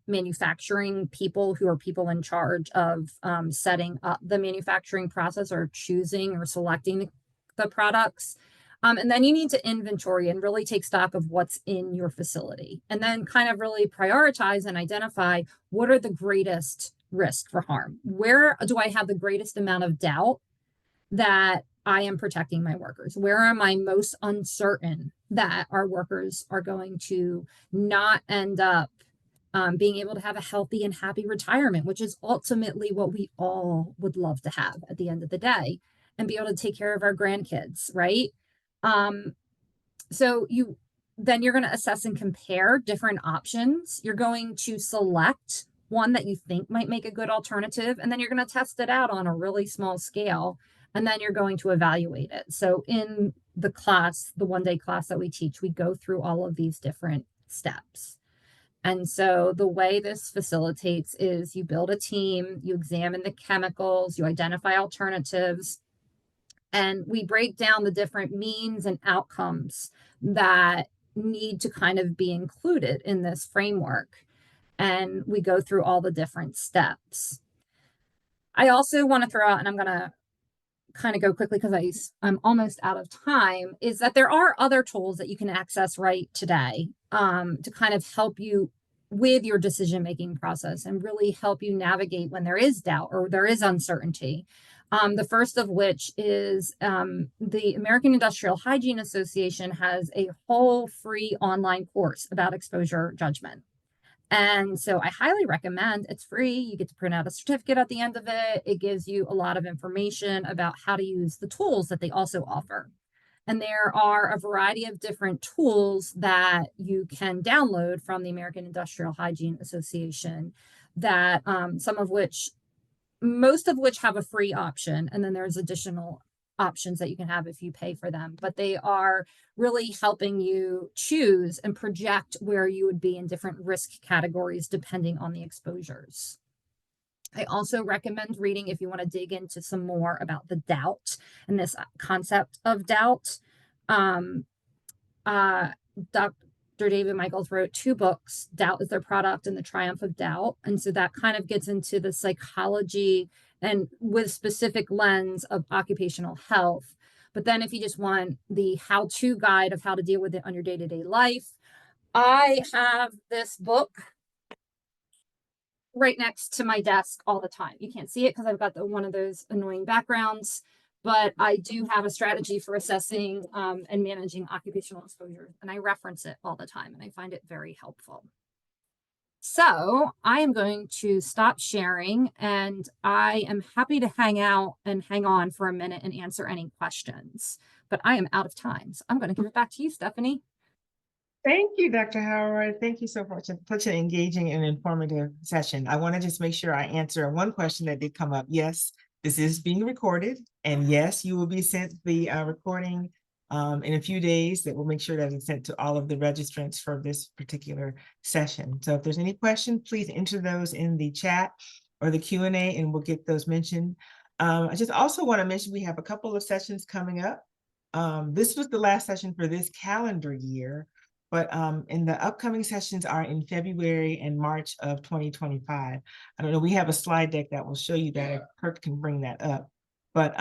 manufacturing people who are people in charge of setting up the manufacturing process or choosing or selecting the products. And then you need to inventory and really take stock of what's in your facility, and then kind of really prioritize and identify what are the greatest risk for harm. Where do I have the greatest amount of doubt that I am protecting my workers? Where am I most uncertain that our workers are going to not end up being able to have a healthy and happy retirement, which is ultimately what we all would love to have at the end of the day, and be able to take care of our grandkids, right? So you're going to assess and compare different options. You're going to select one that you think might make a good alternative, and then you're going to test it out on a really small scale, and then you're going to evaluate it. So in the class, the one-day class that we teach, we go through all of these different steps. And so the way this facilitates is you build a team, you examine the chemicals, you identify alternatives, and we break down the different means and outcomes that need to kind of be included in this framework. And we go through all the different steps. I also want to throw out, and I'm going to kind of go quickly because I'm almost out of time, is that there are other tools that you can access right today to kind of help you with your decision-making process and really help you navigate when there is doubt or there is uncertainty. The first of which is the American Industrial Hygiene Association has a whole free online course about exposure judgment. And so I highly recommend. It's free. You get to print out a certificate at the end of it. It gives you a lot of information about how to use the tools that they also offer. And there are a variety of different tools that you can download from the American Industrial Hygiene Association that most of which have a free option. And then there's additional options that you can have if you pay for them, but they are really helping you choose and project where you would be in different risk categories depending on the exposures. I also recommend reading if you want to dig into some more about the doubt and this concept of doubt. Dr. David Michaels wrote 2 books, Doubt is Their Product and The Triumph of Doubt. And so that kind of gets into the psychology and with specific lens of occupational health. But then if you just want the how-to guide of how to deal with it on your day-to-day life, I have this book right next to my desk all the time. You can't see it because I've got one of those annoying backgrounds, but I do have a strategy for assessing and managing occupational exposure, and I reference it all the time, and I find it very helpful. So I am going to stop sharing, and I am happy to hang out and hang on for a minute and answer any questions, but I am out of time. So I'm going to give it back to you, Stephanie. Thank you, Dr. Houlroyd. Thank you so much. Such an engaging and informative session. I want to just make sure I answer one question that did come up. Yes, this is being recorded, and yes, you will be sent the recording in a few days. That will make sure that it's sent to all of the registrants for this particular session. So if there's any questions, please enter those in the chat or the Q&A, and we'll get those mentioned. I just also want to mention we have a couple of sessions coming up. This was the last session for this calendar year. But in the upcoming sessions are in February and March of 2025. I don't know, we have a slide deck that will show you that if Kurt can bring that up. But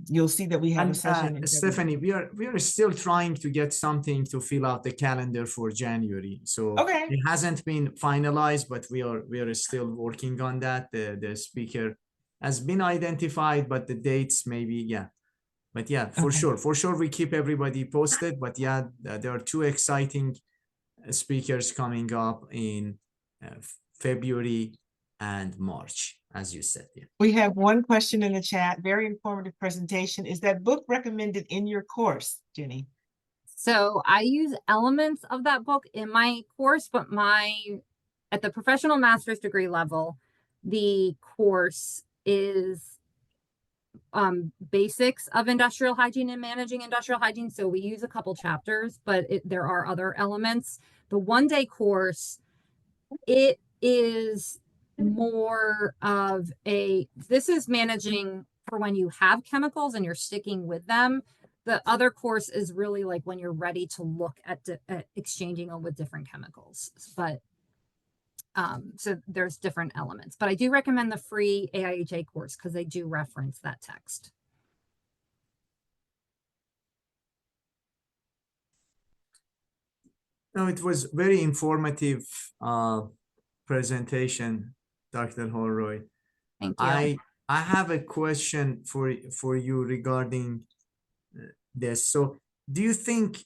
you'll see that we have a session. Stephanie, we are still trying to get something to fill out the calendar for January. So okay. It hasn't been finalized, but we are still working on that. The speaker has been identified, but the dates maybe, yeah. But yeah, for sure, we keep everybody posted. But yeah, there are 2 exciting speakers coming up in February and March, as you said. Yeah. We have one question in the chat. Very informative presentation. Is that book recommended in your course, Jenny? So I use elements of that book in my course, but at the professional master's degree level, the course is basics of industrial hygiene and managing industrial hygiene. So we use a couple chapters, but there are other elements. The one-day course, it is more of this is managing for when you have chemicals and you're sticking with them. The other course is really like when you're ready to look at exchanging them with different chemicals. But so there's different elements, but I do recommend the free AIHA course because they do reference that text. No, it was very informative presentation, Dr. Houlroyd. Thank you. I have a question for you regarding this. So, do you think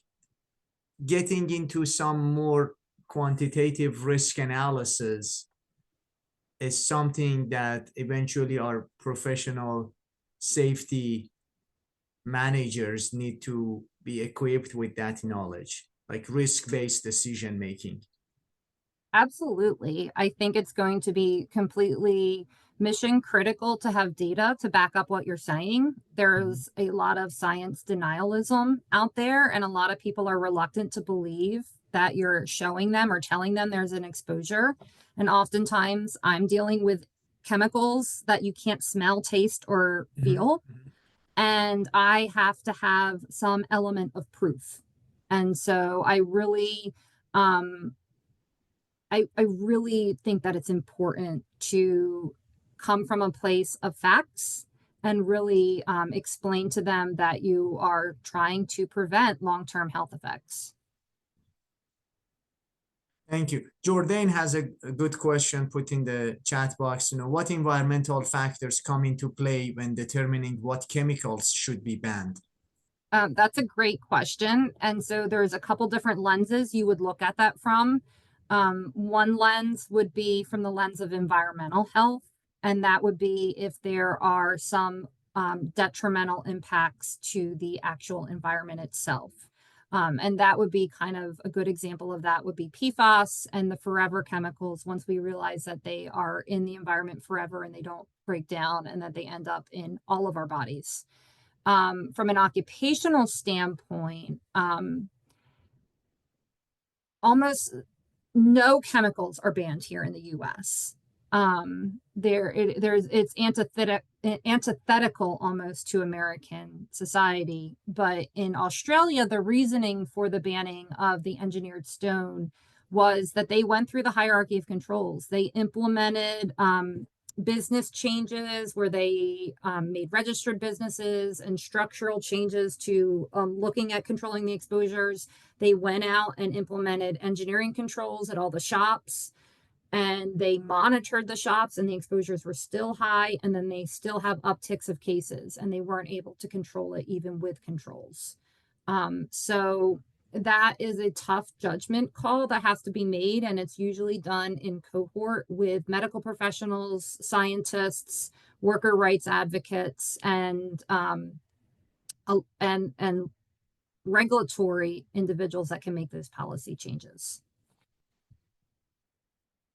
getting into some more quantitative risk analysis is something that eventually our professional safety managers need to be equipped with that knowledge, like risk-based decision making? Absolutely. I think it's going to be completely mission critical to have data to back up what you're saying. There's a lot of science denialism out there, and a lot of people are reluctant to believe that you're showing them or telling them there's an exposure. And oftentimes I'm dealing with chemicals that you can't smell, taste, or feel. And I have to have some element of proof. And so I really, I really think that it's important to come from a place of facts and really explain to them that you are trying to prevent long-term health effects. Thank you. Jordan has a good question put in the chat box. What environmental factors come into play when determining what chemicals should be banned? That's a great question. And so there's a couple different lenses you would look at that from. One lens would be from the lens of environmental health, and that would be if there are some detrimental impacts to the actual environment itself. And that would be kind of a good example of that would be PFAS and the forever chemicals. Once we realize that they are in the environment forever and they don't break down and that they end up in all of our bodies. From an occupational standpoint, almost no chemicals are banned here in the U.S. It's antithetical almost to American society. But in Australia, the reasoning for the banning of the engineered stone was that they went through the hierarchy of controls. They implemented business changes where they made registered businesses and structural changes to looking at controlling the exposures. They went out and implemented engineering controls at all the shops, and they monitored the shops, and the exposures were still high, and then they still have upticks of cases, and they weren't able to control it even with controls. So that is a tough judgment call that has to be made, and it's usually done in cohort with medical professionals, scientists, worker rights advocates, and regulatory individuals that can make those policy changes.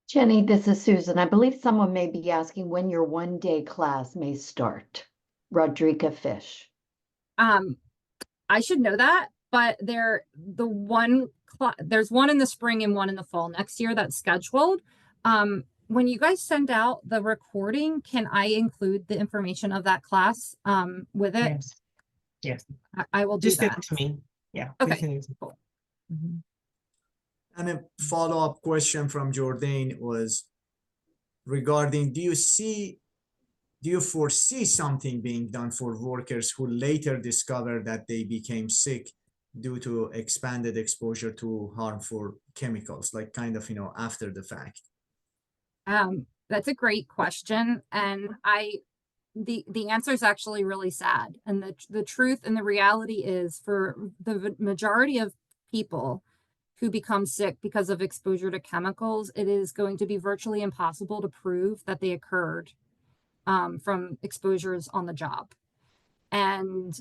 Jenny, this is Susan. I believe someone may be asking when your one-day class may start. Rodrika Fish. I should know that, but there's one in the spring and one in the fall next year that's scheduled. When you guys send out the recording, can I include the information of that class with it? Yes. Yes. I will do Just send that. it to me. Yeah. Okay. Please send it to me. Cool. And a follow-up question from Jordan was regarding, do you foresee something being done for workers who later discover that they became sick due to expanded exposure to harmful chemicals, like kind of, after the fact? That's a great question. And the answer is actually really sad. And the truth and the reality is, for the majority of people who become sick because of exposure to chemicals, it is going to be virtually impossible to prove that they occurred from exposures on the job. And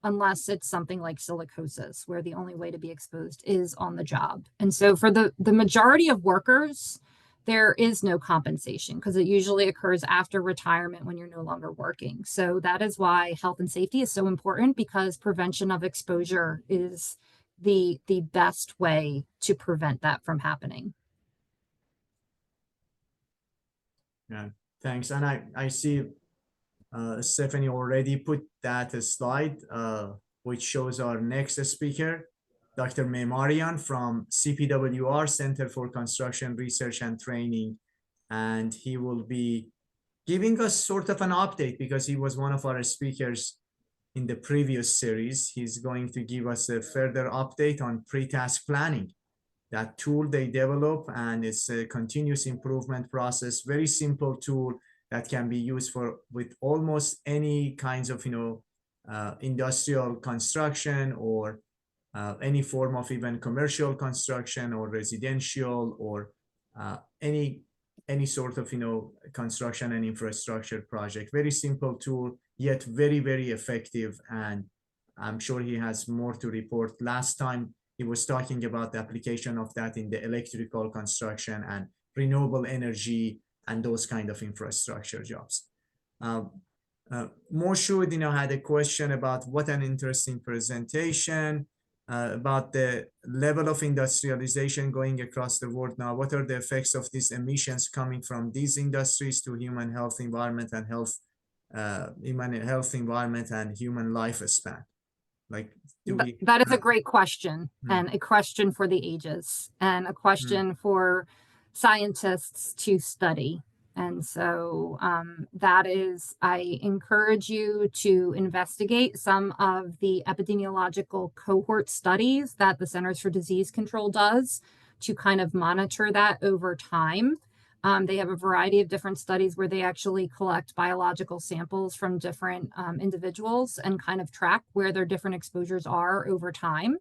unless it's something like silicosis, where the only way to be exposed is on the job. And so for the majority of workers, there is no compensation because it usually occurs after retirement when you're no longer working. So that is why health and safety is so important, because prevention of exposure is the best way to prevent that from happening. Yeah, thanks. And I see Stephanie already put that slide, which shows our next speaker, Dr. Memarian from CPWR, Center for Construction Research and Training. And he will be giving us sort of an update because he was one of our speakers in the previous series. He's going to give us a further update on pre-task planning. that tool they develop, and it's a continuous improvement process, very simple tool that can be used with almost any kinds of, industrial construction or any form of even commercial construction or residential or any sort of, construction and infrastructure project. Very simple tool, yet very, very effective. And I'm sure he has more to report. Last time he was talking about the application of that in the electrical construction and renewable energy and those kind of infrastructure jobs. Moshood, had a question about what an interesting presentation about the level of industrialization going across the world now. What are the effects of these emissions coming from these industries to human health, environment, and environment and human lifespan? Like, that is a great question, and a question for the ages, and a question for scientists to study. And so that is, I encourage you to investigate some of the epidemiological cohort studies that the Centers for Disease Control does to kind of monitor that over time. They have a variety of different studies where they actually collect biological samples from different individuals and kind of track where their different exposures are over time.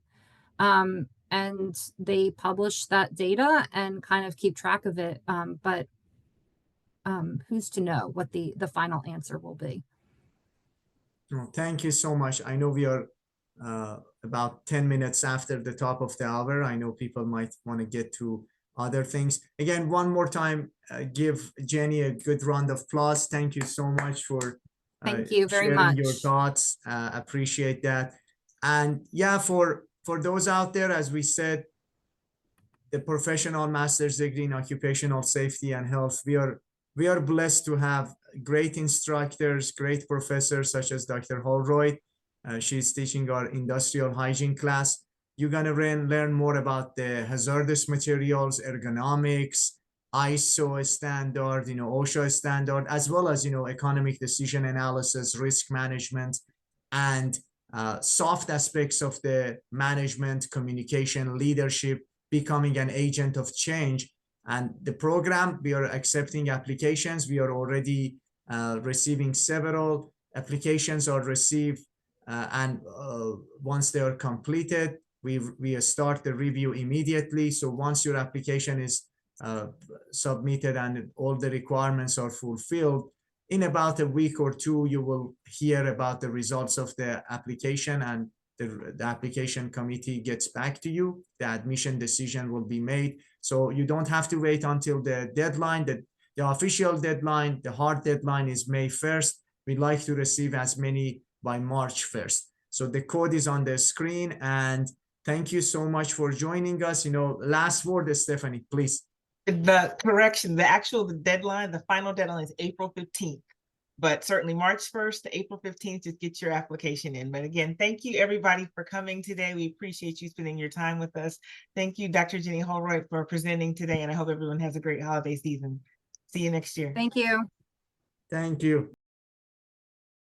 And they publish that data and kind of keep track of it. But who's to know what the final answer will be? Well, thank you so much. I know we are about 10 minutes after the top of the hour. I know people might want to get to other things. Again, one more time, give Jenny a good round of applause. Thank you so much for thank you very sharing much. your thoughts. Appreciate that. And yeah, for those out there, as we said, the professional master's degree in occupational safety and health, we are blessed to have great instructors, great professors such as Dr. Houlroyd. She's teaching our industrial hygiene class. You're gonna learn more about the hazardous materials, ergonomics, ISO standard, OSHA standard, as well as, economic decision analysis, risk management, and soft aspects of the management, communication, leadership, becoming an agent of change. And the program, we are accepting applications. We are already receiving several applications are received. And once they are completed, we start the review immediately. So once your application is submitted and all the requirements are fulfilled, in about a week or two, you will hear about the results of the application, and the application committee gets back to you. The admission decision will be made. So you don't have to wait until the deadline. The official deadline, the hard deadline is May 1st. We'd like to receive as many by March 1st. So the code is on the screen, and thank you so much for joining us. Last word, Stephanie, please. The correction, the deadline, the final deadline is April 15th. But certainly March 1st to April 15th to get your application in. But again, thank you everybody for coming today. We appreciate you spending your time with us. Thank you, Dr. Jenny Houlroyd, for presenting today. And I hope everyone has a great holiday season. See you next year. Thank you. Thank you.